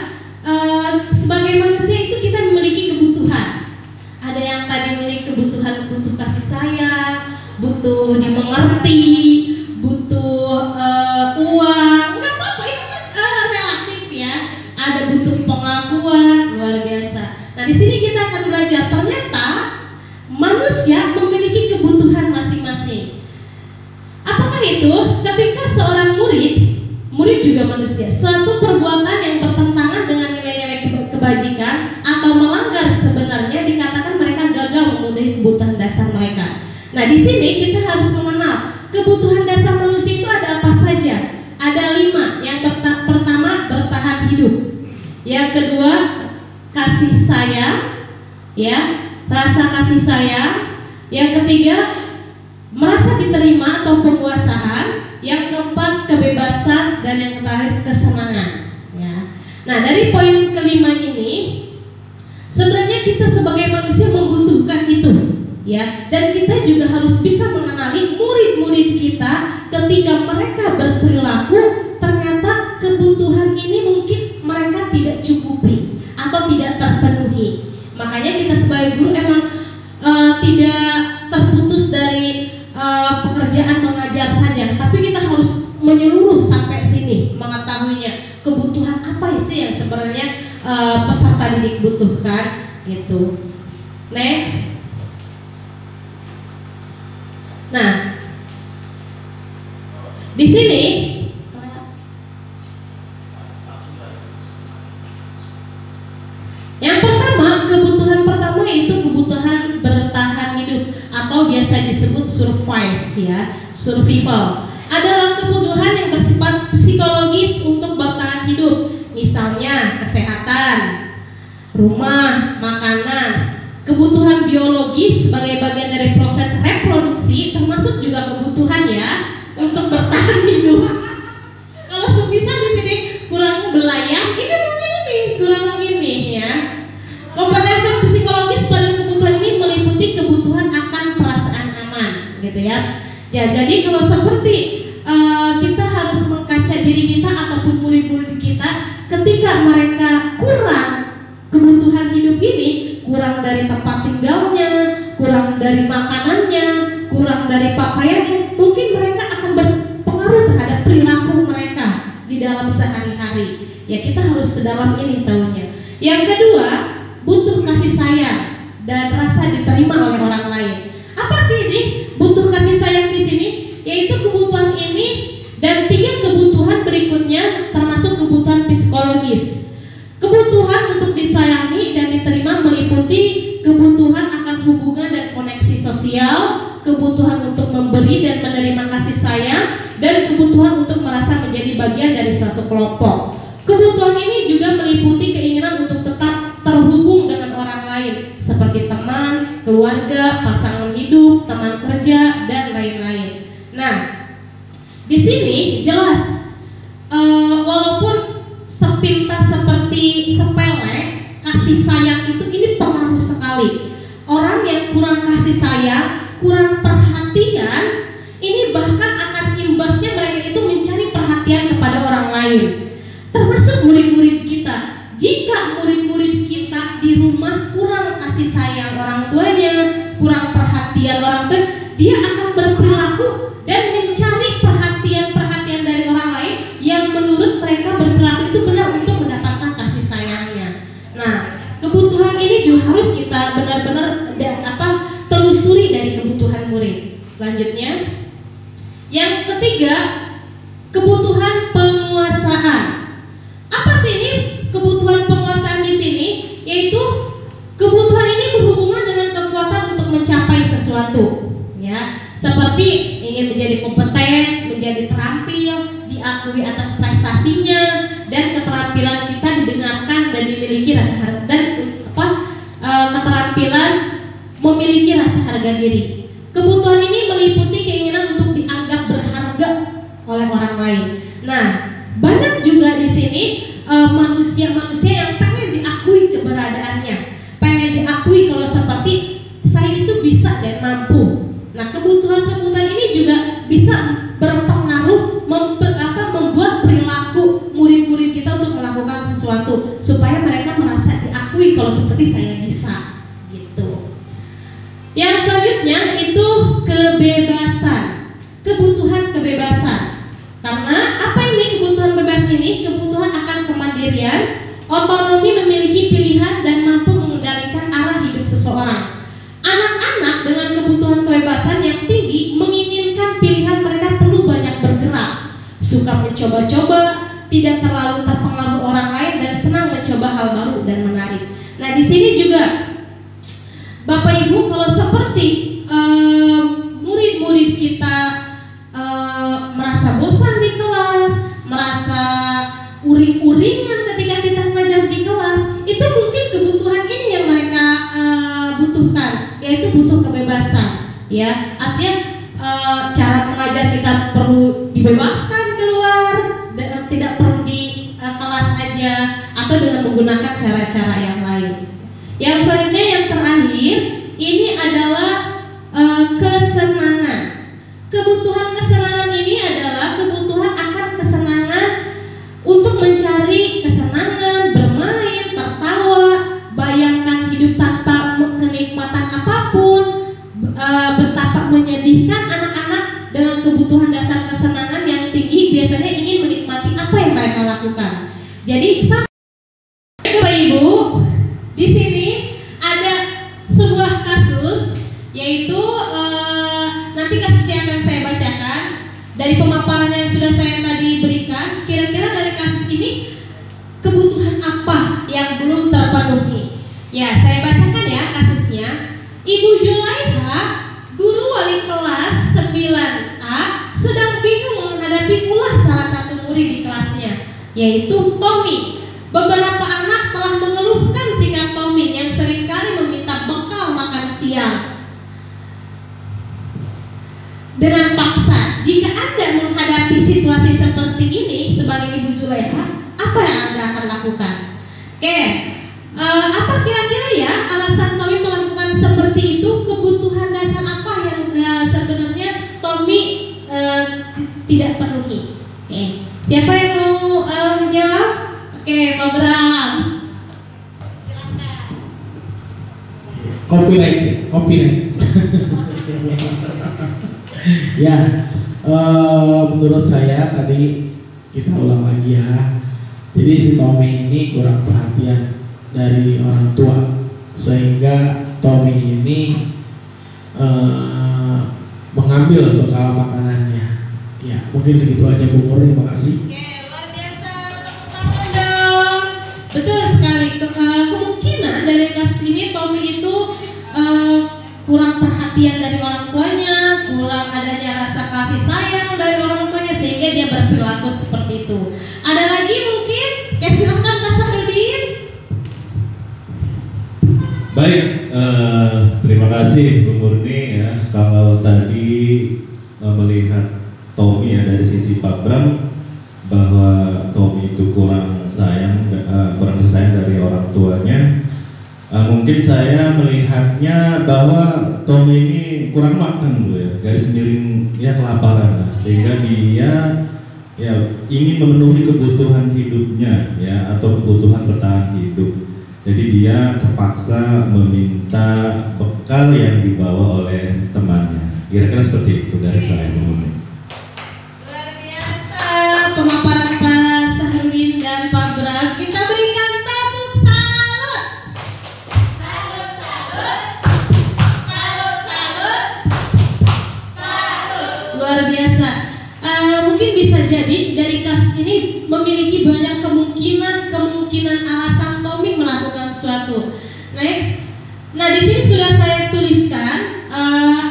Sebagai manusia itu kita memiliki kebutuhan. Ada yang tadi memiliki kebutuhan, butuh kasih sayang, butuh dimengerti, butuh uang. Nggak apa-apa, itu kan relatif ya. Ada butuh pengakuan, luar biasa. Nah di sini kita akan belajar ternyata manusia memiliki kebutuhan masing-masing. Apakah itu? Ketika seorang murid juga manusia, suatu perbuatan yang bertentangan dengan nilai-nilai kebajikan atau melanggar sebenarnya dikatakan mereka gagal memenuhi kebutuhan dasar mereka. Nah di sini kita harus mengenal kebutuhan dasar manusia itu ada apa saja. Ada 5. Yang pertama bertahan hidup. Yang kedua kasih sayang, ya, rasa kasih sayang. Yang ketiga merasa diterima atau penguasaan. Yang keempat kebebasan, dan yang terakhir kesenangan. Ya. Nah dari poin kelima ini sebenarnya kita sebagai manusia membutuhkan itu, ya, dan kita juga harus bisa mengenali murid-murid kita ketika mereka berperilaku ternyata kebutuhan ini mungkin mereka tidak cukupi atau tidak terpenuhi. Makanya kita sebagai guru emang tidak terputus dari pekerjaan mengajar saja, tapi kita harus menyeluruh sampai sini mengetahuinya kebutuhan apa sih yang sebenarnya peserta didik butuhkan gitu. Next. Nah, di sini yang pertama, kebutuhan pertama itu kebutuhan bertahan hidup atau biasa disebut survive, ya, survival. Adalah kebutuhan yang bersifat psikologis untuk bertahan hidup. Misalnya kesehatan, rumah, makanan. Kebutuhan biologis sebagai bagian dari proses reproduksi termasuk juga kebutuhan ya untuk bertahan hidup. Kalau semisal di sini kurang belayar, ini mungkin ini kurang ini ya. Kompetensi psikologis pada kebutuhan ini meliputi kebutuhan akan perasaan aman, gitu ya. Ya, jadi kalau seperti kita harus mengkaca diri kita ataupun murid-murid kita ketika mereka kurang kebutuhan hidup ini, kurang dari tempat tinggalnya, kurang dari makanannya, kurang dari pakaiannya, mungkin mereka akan berpengaruh terhadap perilaku mereka di dalam sehari-hari. Ya, kita harus sedalam ini tahunya. Yang kedua, butuh kasih sayang dan rasa diterima oleh orang lain. Apa sih ini butuh kasih sayang di sini? Yaitu kebutuhan ini dan 3 kebutuhan berikutnya termasuk kebutuhan psikologis biologis. Kebutuhan untuk disayangi dan diterima meliputi kebutuhan akan hubungan dan koneksi sosial, kebutuhan untuk memberi dan menerima kasih sayang, dan kebutuhan untuk merasa menjadi bagian dari suatu kelompok. Kebutuhan ini juga meliputi keinginan untuk tetap terhubung dengan orang lain, seperti teman, keluarga, pasangan hidup, teman kerja, dan lain-lain. Nah, di sini jelas, walaupun sepintas seperti sepele, kasih sayang itu ini pengaruh sekali. Orang yang kurang kasih sayang, kurang perhatian, ini bahkan akan imbasnya mereka itu mencari perhatian kepada orang lain. Termasuk murid-murid kita. Jika murid-murid kita di rumah kurang kasih sayang orang tuanya, kurang perhatian orang tua, dia akan berperilaku dan mencari perhatian dari orang lain yang menurut mereka berperilaku itu benar untuk mendapatkan kasih sayangnya. Nah, kebutuhan ini juga harus kita benar-benar telusuri dari kebutuhan murid. Selanjutnya, yang ketiga, kebutuhan penguasaan. Apa sih ini kebutuhan penguasaan di sini? Yaitu kebutuhan ini berhubungan dengan kekuatan untuk mencapai sesuatu, ya. Seperti ingin menjadi kompeten, menjadi terampil, diakui atas prestasinya, dan keterampilan kita didengarkan dan dimiliki rasa harga keterampilan memiliki rasa harga diri. Kebutuhan ini meliputi keinginan untuk dianggap berharga oleh orang lain. Nah, banyak juga di sini manusia-manusia yang pengen diakui keberadaannya, pengen diakui kalau seperti saya itu bisa dan mampu. Nah, kebutuhan-kebutuhan ini juga bisa berpengaruh membuat perilaku murid-murid kita untuk melakukan sesuatu supaya mereka merasa diakui kalau seperti saya bisa, gitu. Yang selanjutnya itu kebebasan, kebutuhan kebebasan. Karena apa ini kebutuhan bebas ini? Kebutuhan akan kemandirian, otonomi, memiliki pilihan dan mampu mengendalikan arah hidup seseorang. Anak-anak dengan kebutuhan kebebasan yang tinggi menginginkan pilihan, mereka perlu banyak bergerak, suka mencoba-coba, tidak terlalu terpengaruh orang lain, dan senang mencoba hal baru dan menarik. Nah, di sini juga Bapak Ibu, kalau seperti murid-murid kita merasa bosan di kelas, merasa uring-uringan ketika kita mengajar di kelas, itu mungkin kebutuhan ini yang mereka butuhkan, yaitu butuh kebebasan, ya. Artinya cara mengajar kita perlu dibebaskan keluar, dan tidak perlu di kelas aja, atau dengan menggunakan cara-cara yang lain. Yang selanjutnya, yang terakhir, ini adalah kesenangan. Kebutuhan kesenangan ini adalah kebutuhan akan kesenangan untuk mencari kesenangan, bermain, tertawa, bayangkan hidup tanpa kenikmatan apapun. Betapa menyedihkan anak-anak dengan kebutuhan dasar kesenangan yang tinggi biasanya ingin menikmati apa yang mereka lakukan. Jadi, Bapak Ibu, di sini ada sebuah kasus, yaitu nanti kasusnya akan saya bacakan dari pemaparan yang sudah saya tadi berikan. Kira-kira dari kasus ini kebutuhan apa yang belum terpenuhi? Ya, saya bacakan ya kasusnya. Ibu Julaiha, guru wali kelas 9A, sedang bingung menghadapi ulah salah satu murid di kelasnya, yaitu Tommy. Beberapa anak telah mengeluhkan sikap Tommy yang seringkali meminta bekal makan siang dengan paksa. Jika Anda menghadapi situasi seperti ini sebagai Ibu Zulaiha, apa yang Anda akan lakukan? Oke, apa kira-kira ya alasan Tommy melakukan seperti itu? Kebutuhan dasar apa yang sebenarnya Tommy tidak penuhi? Oke, siapa yang mau menjawab? Oke, Pak Bram, silakan. Copyright. Ya, menurut saya tadi kita ulang lagi ya. Jadi si Tommy ini kurang perhatian dari orang tua, sehingga Tommy ini mengambil bekal makanannya. Ya, mungkin segitu aja Bu Murni, terima kasih. Oke, luar biasa, tepuk tangan dong. dari kasus ini Tommy itu kurang perhatian dari orang tuanya, kurang adanya rasa kasih sayang dari orang tuanya sehingga dia berperilaku seperti itu. Ada lagi mungkin? Silakan Kak Sahrudin. Baik, terima kasih Bu Murni ya. Kalau tadi melihat Tommy ya dari sisi Pak Bram bahwa Tommy itu kurang sayang dari orang tuanya. Mungkin saya melihatnya bahwa Tommy ini kurang makan Bu ya, garis miring ya kelaparan lah, sehingga dia ya ingin memenuhi kebutuhan hidupnya ya atau kebutuhan bertahan hidup. Jadi dia terpaksa meminta bekal yang dibawa oleh temannya. Kira-kira seperti itu dari saya Bu. Luar biasa pemaparan Pak Sahrudin dan Pak Bram. Kita berikan tepuk salut. Salut, salut. Salut, salut. Salut. Luar biasa. Mungkin bisa jadi dari kasus ini memiliki banyak kemungkinan alasan Tommy melakukan sesuatu. Next. Nah, di sini sudah saya tuliskan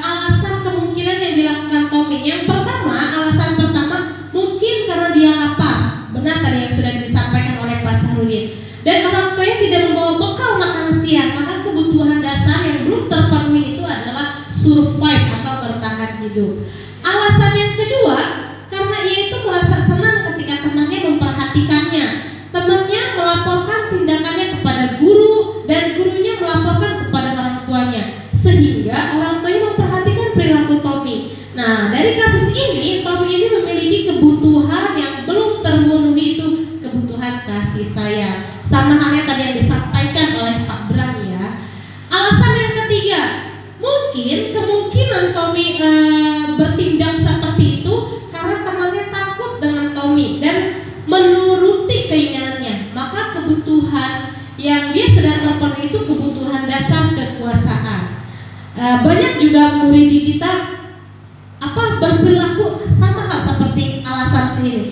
alasan kemungkinan yang dilakukan Tommy. Yang pertama, alasan pertama mungkin karena dia lapar. Benar tadi yang sudah disampaikan oleh Pak Sahrudin. Dan orang tuanya tidak membawa bekal makan siang, maka kebutuhan dasar yang belum terpenuhi itu adalah survive atau bertahan hidup. Alasan yang kedua, karena ia itu merasa senang ketika temannya memperhatikannya. Temannya melaporkan tindakannya kepada guru dan gurunya melaporkan kepada orang tuanya, sehingga orang tuanya memperhatikan perilaku Tommy. Nah, dari kasus ini Tommy ini memiliki kebutuhan yang belum terpenuhi, itu kebutuhan kasih sayang. Sama halnya tadi yang disampaikan oleh Pak Bram ya. Alasan yang ketiga, mungkin kemungkinan Tommy bertindak seperti itu karena temannya takut dengan Tommy dan menuruti keinginannya. Maka kebutuhan yang dia sedang terpenuhi itu kebutuhan dasar kekuasaan. Banyak juga murid di kita berperilaku sama hal seperti alasan sini.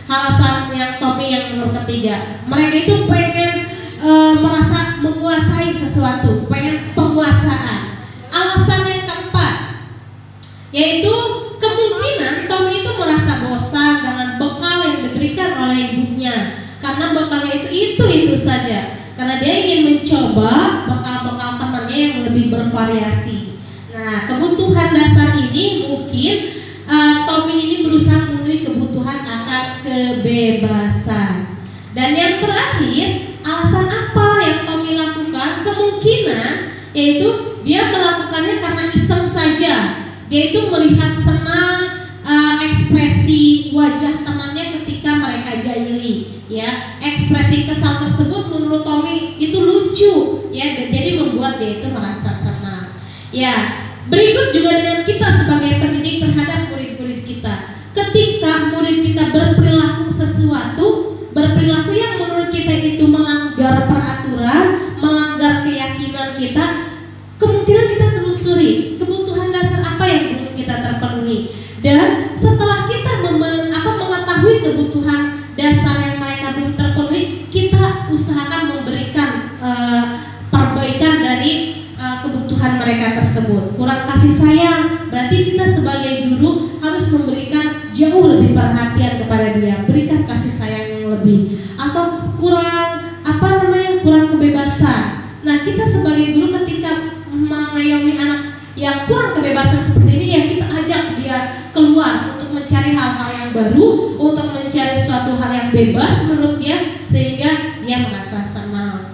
Alasan yang Tommy yang nomor ketiga, mereka itu pengen merasa menguasai sesuatu, pengen penguasaan. Alasan yang keempat, yaitu kemungkinan Tommy itu merasa bosan dengan bekal yang diberikan oleh ibunya, karena bekalnya itu saja. Karena dia ingin mencoba bekal-bekal temannya yang lebih bervariasi. Nah, kebutuhan dasar ini mungkin Tommy ini berusaha memenuhi kebutuhan akan kebebasan. Dan yang terakhir, alasan apa yang Tommy lakukan? Kemungkinan yaitu dia melakukannya karena iseng saja. Dia itu melihat senang ekspresi wajah temannya ketika mereka jahili, ya. Ekspresi kesal tersebut menurut Tommy itu lucu, ya. Jadi membuat dia itu merasa senang. Ya, berikut juga dengan kita sebagai pendidik terhadap murid-murid kita. Ketika murid kita berperilaku berperilaku yang menurut kita itu melanggar peraturan, melanggar keyakinan kita, kemungkinan kita telusuri kebutuhan dasar apa yang belum kita terpenuhi. Dan setelah kita mengetahui kebutuhan dasar yang mereka belum terpenuhi, kita usahakan memberikan perbaikan dari kebutuhan mereka tersebut. Kurang kasih sayang, berarti kita sebagai guru harus memberikan jauh lebih perhatian kepada dia, berikan kasih sayang yang lebih. Atau kurang kebebasan. Nah, kita sebagai guru ketika mengayomi anak yang kurang kebebasan seperti ini, ya kita ajak dia keluar untuk mencari hal-hal yang baru, untuk mencari suatu hal yang bebas menurut dia, sehingga dia merasa senang.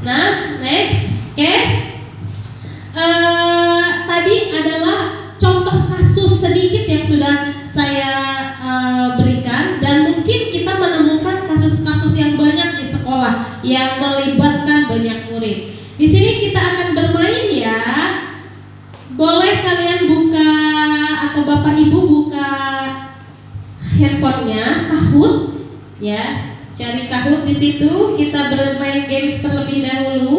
Nah, next, oke. Tadi adalah contoh kasus sedikit yang sudah saya berikan, dan mungkin kita menemukan kasus-kasus yang banyak di sekolah yang melibatkan banyak murid. Di sini kita akan bermain ya. Boleh kalian buka atau Bapak Ibu buka handphonenya, Kahoot, ya. Cari Kahoot di situ. Kita bermain games terlebih dahulu.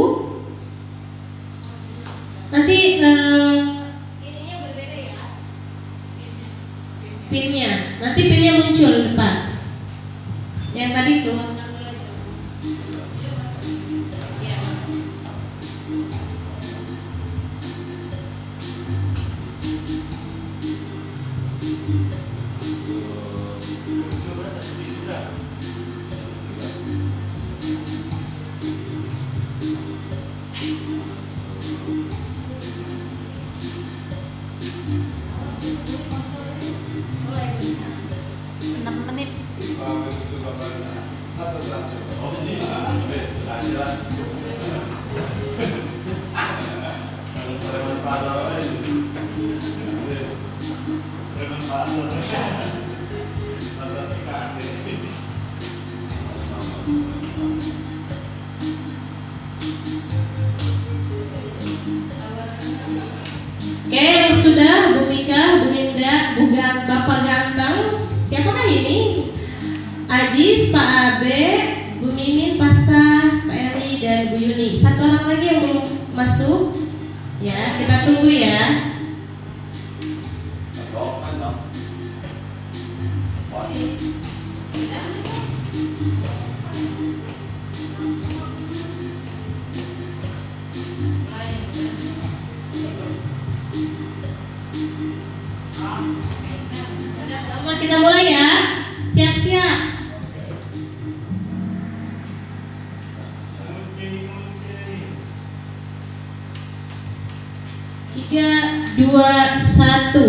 Nanti ininya berbeda ya. Pinnya. Nanti pinnya muncul di depan. Yang tadi tuh. Ya. Oke, yang sudah Bu Mika, Bu Indah, Bapak Ganteng. Siapakah ini? Ajis, Pak Abe, Bu Mimin, Pasa, Pak Eli, dan Bu Yuni. Satu orang lagi yang belum masuk. Ya, kita tunggu ya. Kita mulai ya. Siap-siap. Tiga, dua, satu.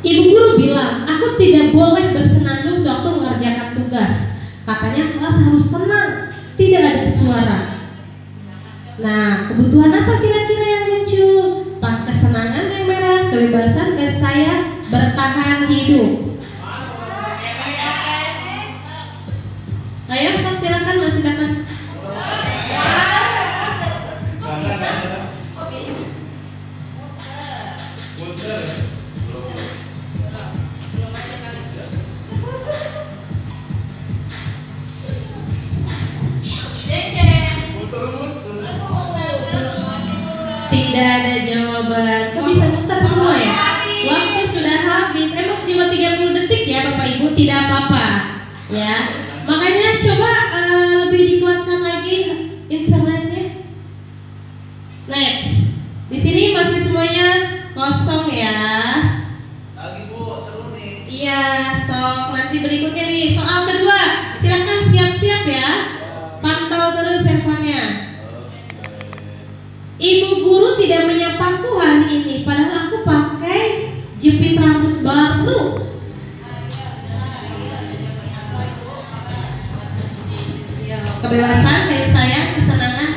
Ibu guru bilang, aku tidak boleh bersenandung sewaktu mengerjakan tugas. Katanya kelas harus tenang, tidak ada suara. Nah, kebutuhan apa kira-kira yang muncul? Kesenangan yang merah, kebebasan ke saya bertahan hidup. Ayo, silakan masih datang. Tidak ada jawaban. Kok bisa muter semua ya? Waktu sudah habis. Emang cuma 30 detik ya Bapak Ibu, tidak apa-apa. Ya. Makanya coba lebih dikuatkan lagi internetnya. Next. Di sini masih semuanya kosong ya. Lagi Bu, seru nih. Iya, sok nanti berikutnya nih soal kedua. Silakan siap-siap ya. Pantau terus handphonenya. Ibu guru tidak menyapaku hari ini, padahal aku pakai jepit rambut baru. Kebebasan, kasih sayang, kesenangan,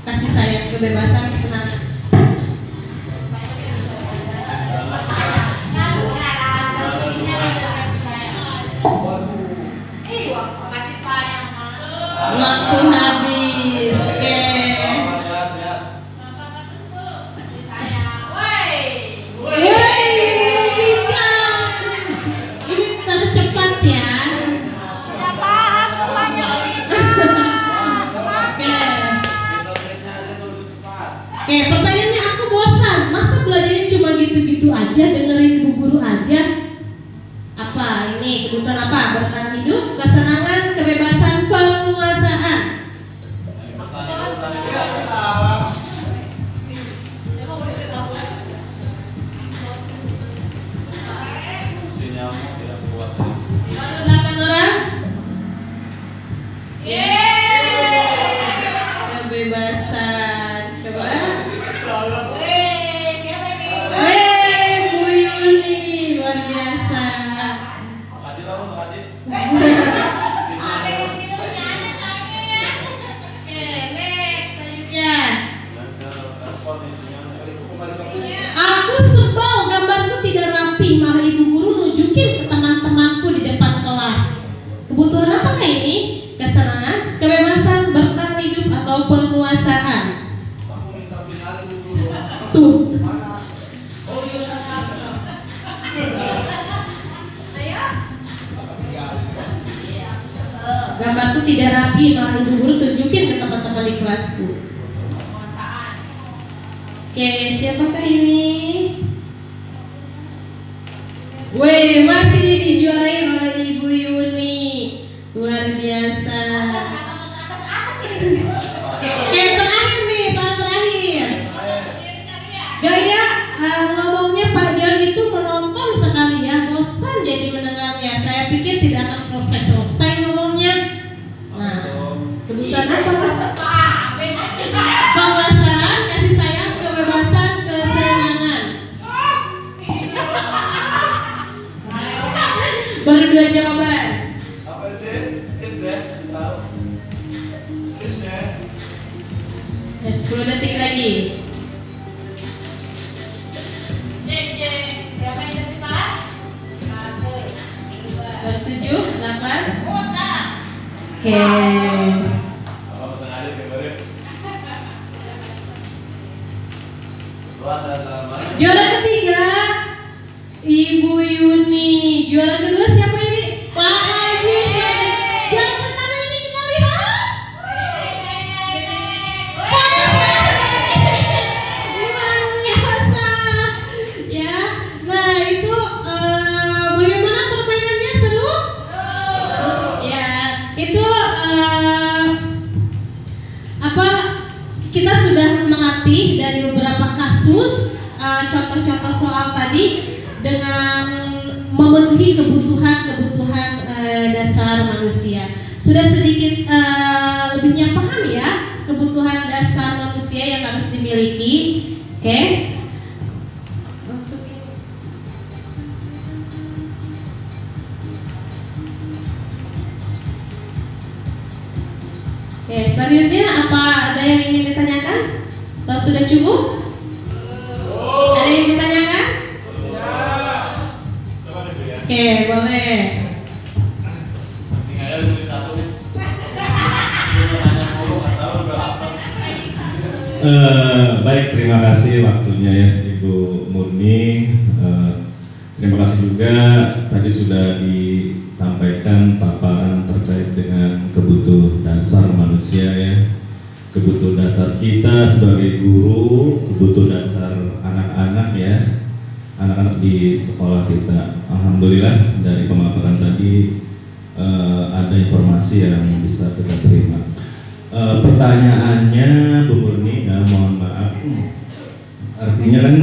kasih sayang, kebebasan, kesenangan. Waktu habis. Oke, pertanyaannya aku bosan. Masa belajarnya cuma gitu-gitu aja, dengerin ibu guru aja? Apa ini kebutuhan apa? Bertahan hidup, kesenangan, kebebasan, penguasaan. Baru 8 orang. Kebebasan. Coba. Bu Yuni, luar biasa. Aku sebel gambarku tidak rapi, malah ibu guru nunjukin ke teman-temanku di depan kelas. Kebutuhan apakah ini? Kesenangan, kebebasan, bertahan hidup, atau penguasaan? Tuh. Gambarku tidak rapi, malah ibu guru tunjukin ke teman-teman di kelasku. Oke, siapakah ini? Weh, masih dijuarai oleh Ibu Yuni. Luar biasa. Oke, terakhir nih, soal terakhir. Gaya ngomongnya Pak Dion itu menonton sekali ya, bosan jadi mendengarnya. Saya pikir tidak akan selesai ngomongnya. Nah, kebutuhan apa? Penguasaan, kasih sayang, kebebasan, kesenangan. jawaban. Apa sih? Tahu. Ya, 10 detik lagi. Siapa yang cepat? 7, 8. Oke. Kalau sengaja dengerin. Juara ketiga Ibu Yuni. Juara kedua siapa ini? Pak Aji. Yang pertama ini kita lihat. Luar biasa. Ya. Nah itu bagaimana permainannya, seru? Ya. Itu kita sudah melatih dari beberapa kasus contoh-contoh soal tadi dengan memenuhi kebutuhan dasar manusia. Sudah sedikit lebihnya paham ya kebutuhan dasar manusia yang harus dimiliki. Oke. Oke, selanjutnya apa ada yang ingin ditanyakan? Atau sudah cukup? Ada yang ditanyakan? Oke, boleh. Baik, terima kasih waktunya ya Ibu Murni. Terima kasih juga tadi sudah disampaikan paparan terkait dengan kebutuhan dasar manusia ya, kebutuhan dasar kita sebagai guru, kebutuhan dasar anak-anak ya, anak-anak di sekolah kita. Alhamdulillah dari pemaparan tadi ada informasi yang bisa kita terima. Pertanyaannya Bu Murni, ya, mohon maaf, artinya kan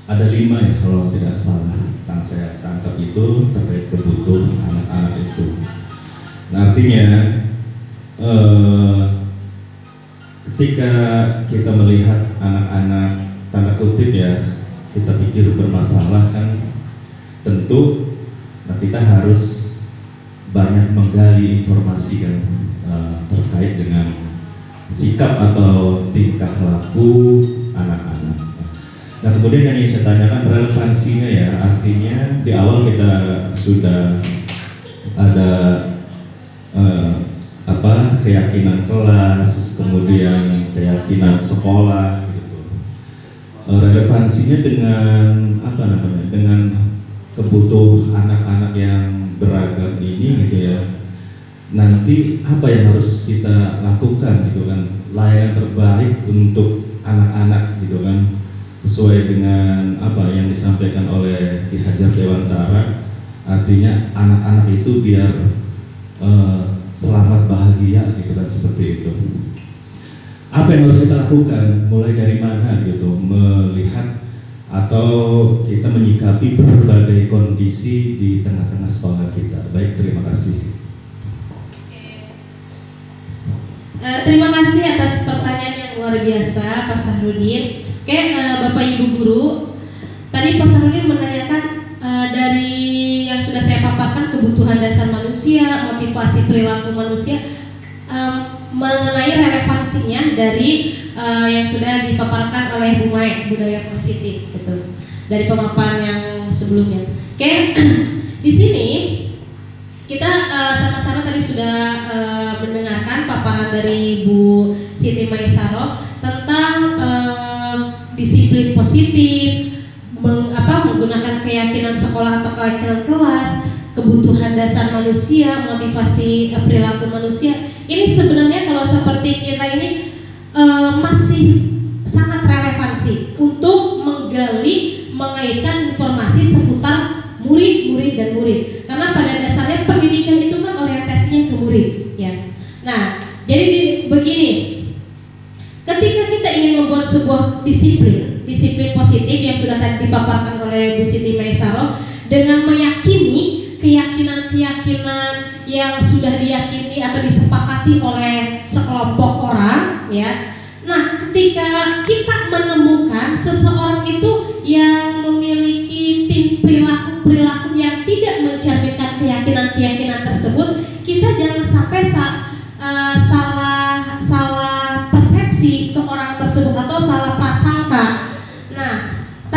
ada 5 ya kalau tidak salah yang saya tangkap itu terkait kebutuhan anak-anak itu. Nah, artinya ketika kita melihat anak-anak tanda kutip ya kita pikir bermasalah kan, tentu kita harus banyak menggali informasi kan terkait dengan sikap atau tingkah laku anak-anak. Nah, kemudian yang ingin saya tanyakan relevansinya ya, artinya di awal kita sudah ada keyakinan kelas, kemudian keyakinan sekolah gitu. Relevansinya dengan dengan kebutuhan anak-anak yang beragam ini gitu ya. Nanti apa yang harus kita lakukan gitu kan, layanan terbaik untuk anak-anak gitu kan, sesuai dengan apa yang disampaikan oleh Ki Hajar Dewantara, artinya anak-anak itu biar selamat bahagia gitu kan, seperti itu. Apa yang harus kita lakukan, mulai dari mana gitu, melihat atau kita menyikapi berbagai kondisi di tengah-tengah sekolah kita. Baik, terima kasih. Terima kasih atas pertanyaan yang luar biasa Pak Sahrudin. Oke, Bapak Ibu Guru, tadi Pak Sahrudin menanyakan dari yang sudah saya paparkan kebutuhan dasar manusia, motivasi perilaku manusia, mengenai relevansinya dari yang sudah dipaparkan oleh Bu Mai, budaya positif, betul, dari pemaparan yang sebelumnya. Oke, di sini kita sama-sama tadi sudah mendengarkan paparan dari Bu Siti Maisaro tentang disiplin positif, menggunakan keyakinan sekolah atau keyakinan kelas, kebutuhan dasar manusia, motivasi perilaku manusia. Ini sebenarnya kalau seperti kita ini masih sangat relevansi untuk menggali, mengaitkan informasi seputar murid-murid dan murid. Karena pada dasarnya pendidikan itu kan orientasinya ke murid, ya. Nah, jadi begini, ketika kita ingin membuat sebuah disiplin positif yang sudah tadi dipaparkan oleh Bu Siti Maisaro, dengan meyakini keyakinan-keyakinan yang sudah diyakini atau disepakati oleh sekelompok orang, ya. Nah, ketika kita menemukan seseorang itu yang memiliki perilaku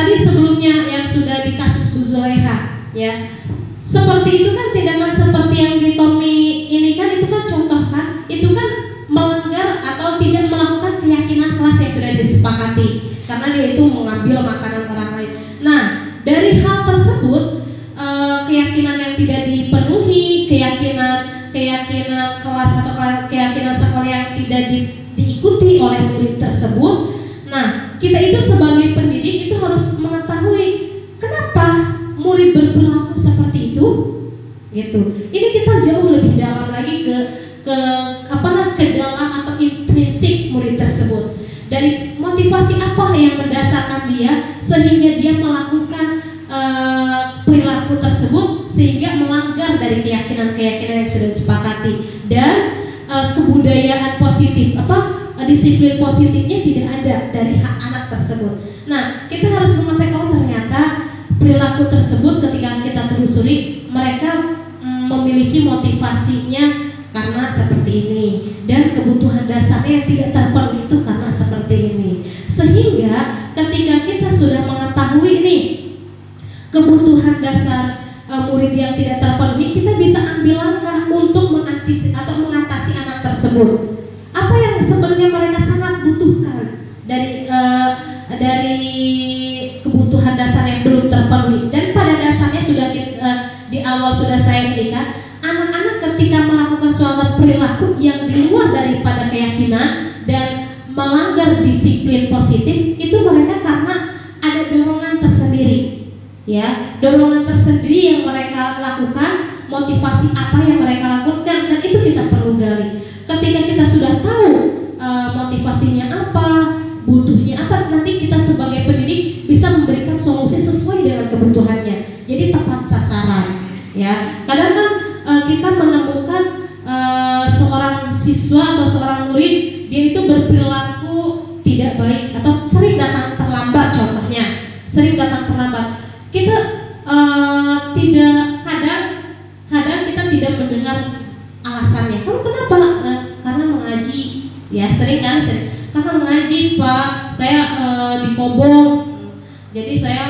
tadi sebelumnya yang sudah di kasus Bu Zuleha, ya, seperti itu kan tindakan seperti yang di Tommy ini kan itu kan contoh kan, itu kan melanggar atau tidak melakukan keyakinan kelas yang sudah disepakati karena dia itu mengambil makanan orang lain. Nah, dari hal tersebut keyakinan yang tidak dipenuhi, keyakinan kelas atau keyakinan sekolah yang tidak diikuti oleh murid tersebut. Nah, kita itu sebagai pendidik itu harus mengetahui kenapa murid berperilaku seperti itu, gitu. Ini kita jauh lebih dalam lagi ke dalam atau intrinsik murid tersebut. Dari motivasi apa yang mendasarkan dia sehingga dia melakukan perilaku tersebut sehingga melanggar dari keyakinan-keyakinan yang sudah disepakati, dan kebudayaan positif disiplin positifnya tidak ada dari hak anak tersebut. Nah, kita harus mengetahui ternyata perilaku tersebut ketika kita telusuri mereka memiliki motivasinya karena seperti ini dan kebutuhan dasarnya yang tidak terpenuhi itu karena seperti ini. Sehingga ketika kita sudah mengetahui nih kebutuhan dasar murid yang tidak terpenuhi, kita bisa ambil langkah untuk mengatasi anak tersebut. Apa yang sebenarnya mereka sangat butuhkan dari kebutuhan dasar yang belum terpenuhi. Dan pada dasarnya sudah di awal sudah saya indikan, anak-anak ketika melakukan suatu perilaku yang di luar daripada keyakinan dan melanggar disiplin positif, itu mereka karena ada dorongan tersendiri, ya, dorongan tersendiri yang mereka lakukan, motivasi apa yang mereka lakukan, dan itu kita perlu gali. Ketika kita sudah tahu motivasinya apa, butuhnya apa, nanti kita sebagai pendidik bisa memberikan solusi sesuai dengan kebutuhannya. Jadi tepat sasaran, ya. Kadang kan kita menemukan seorang siswa atau seorang murid dia itu berperilaku tidak baik atau sering datang terlambat, contohnya sering datang terlambat. Kita kadang kita tidak mendengar alasannya. Kamu kenapa? Karena mengaji, ya, sering karena mengaji, Pak, saya dikobong, jadi saya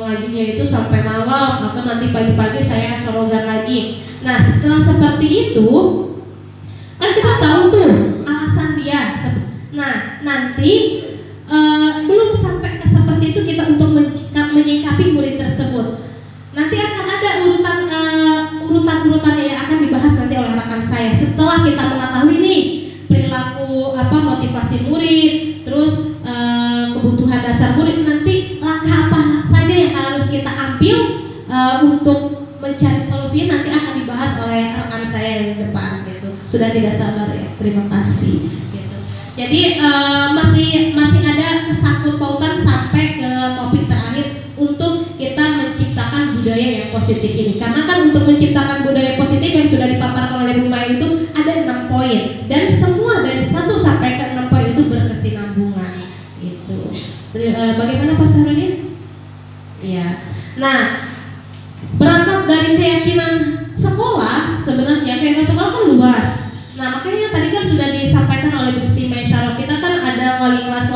ngajinya itu sampai malam atau nanti pagi-pagi saya sorogan lagi. Nah, setelah seperti itu kan kita tahu tuh alasan dia. Nah, nanti belum sampai ke seperti itu kita untuk menyikapi murid tersebut. Nanti akan ada urutan-urutannya yang akan dibahas nanti oleh rekan saya. Setelah kita mengetahui nih perilaku motivasi murid, terus kebutuhan dasar murid, nanti langkah apa saja yang harus kita ambil untuk mencari solusinya nanti akan dibahas oleh rekan saya yang depan, gitu. Sudah tidak sabar ya, terima kasih, gitu. Jadi masih ada kesangkut pautan sampai ke topik terakhir untuk kita menciptakan budaya yang positif ini. Karena kan untuk menciptakan budaya positif yang sudah dipaparkan oleh Bu Maya itu ada 6 poin, dan semua dari 1 sampai ke 6 poin itu berkesinambungan, gitu. Bagaimana Pak Sahrudin? Iya. Nah, berangkat dari keyakinan sekolah, sebenarnya keyakinan sekolah kan luas. Nah, makanya tadi kan sudah disampaikan oleh Bu Siti Maisaro, kita kan ada wali kelas.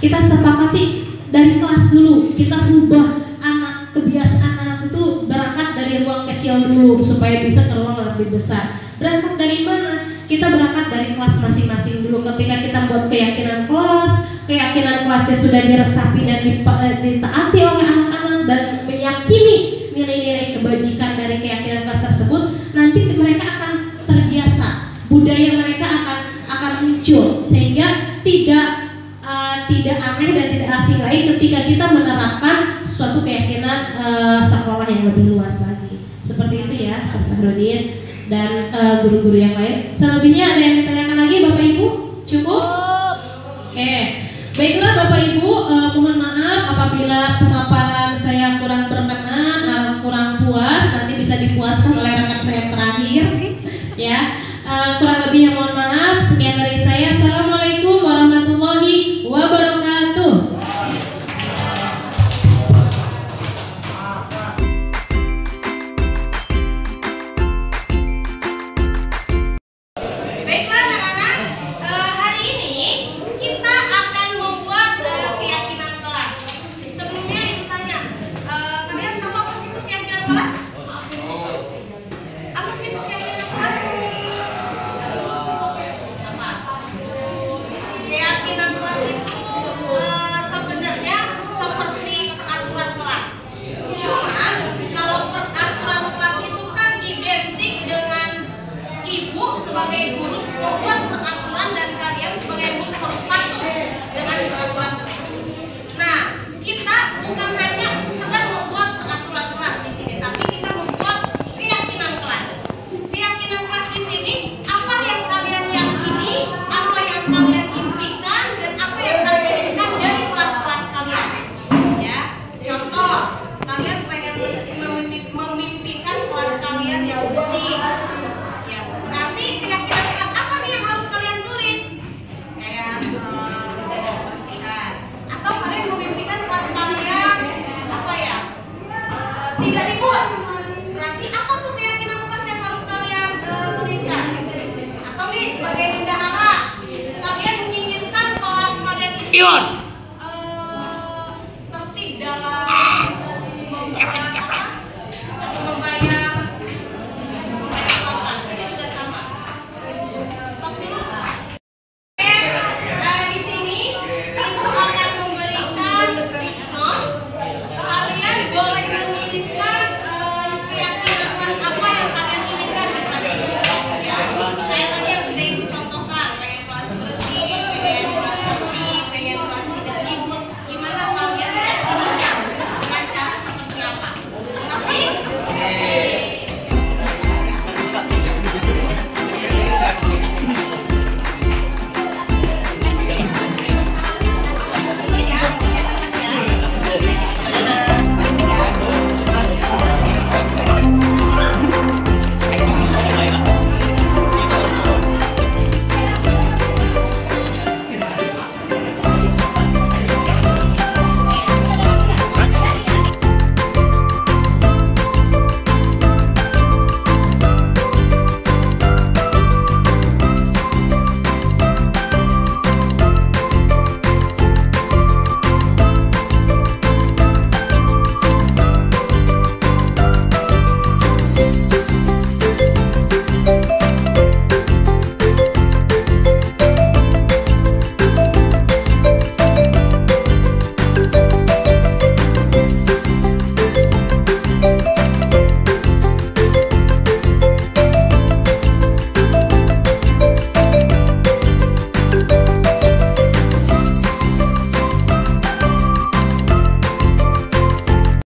Kita sepakati dari kelas dulu, kita rubah kebiasaan anak itu berangkat dari ruang kecil dulu supaya bisa ke ruang lebih besar. Berangkat dari mana? Kita berangkat dari kelas masing-masing dulu. Ketika kita buat keyakinan kelasnya sudah diresapi dan ditaati oleh anak-anak dan meyakini nilai-nilai kebajikan dari keyakinan kelas tersebut, nanti mereka akan terbiasa, budaya mereka akan muncul, sehingga tidak aneh dan tidak asing lagi ketika kita menerapkan suatu keyakinan sekolah yang lebih luas lagi. Seperti itu ya Pak Sahrudin dan guru-guru yang lain. Selebihnya ada yang ditanyakan lagi Bapak Ibu? Cukup? Oke. Baiklah Bapak Ibu, mohon maaf apabila pemaparan saya kurang berkenan, kurang puas, nanti bisa dipuaskan oleh rekan saya terakhir ya. Kurang lebihnya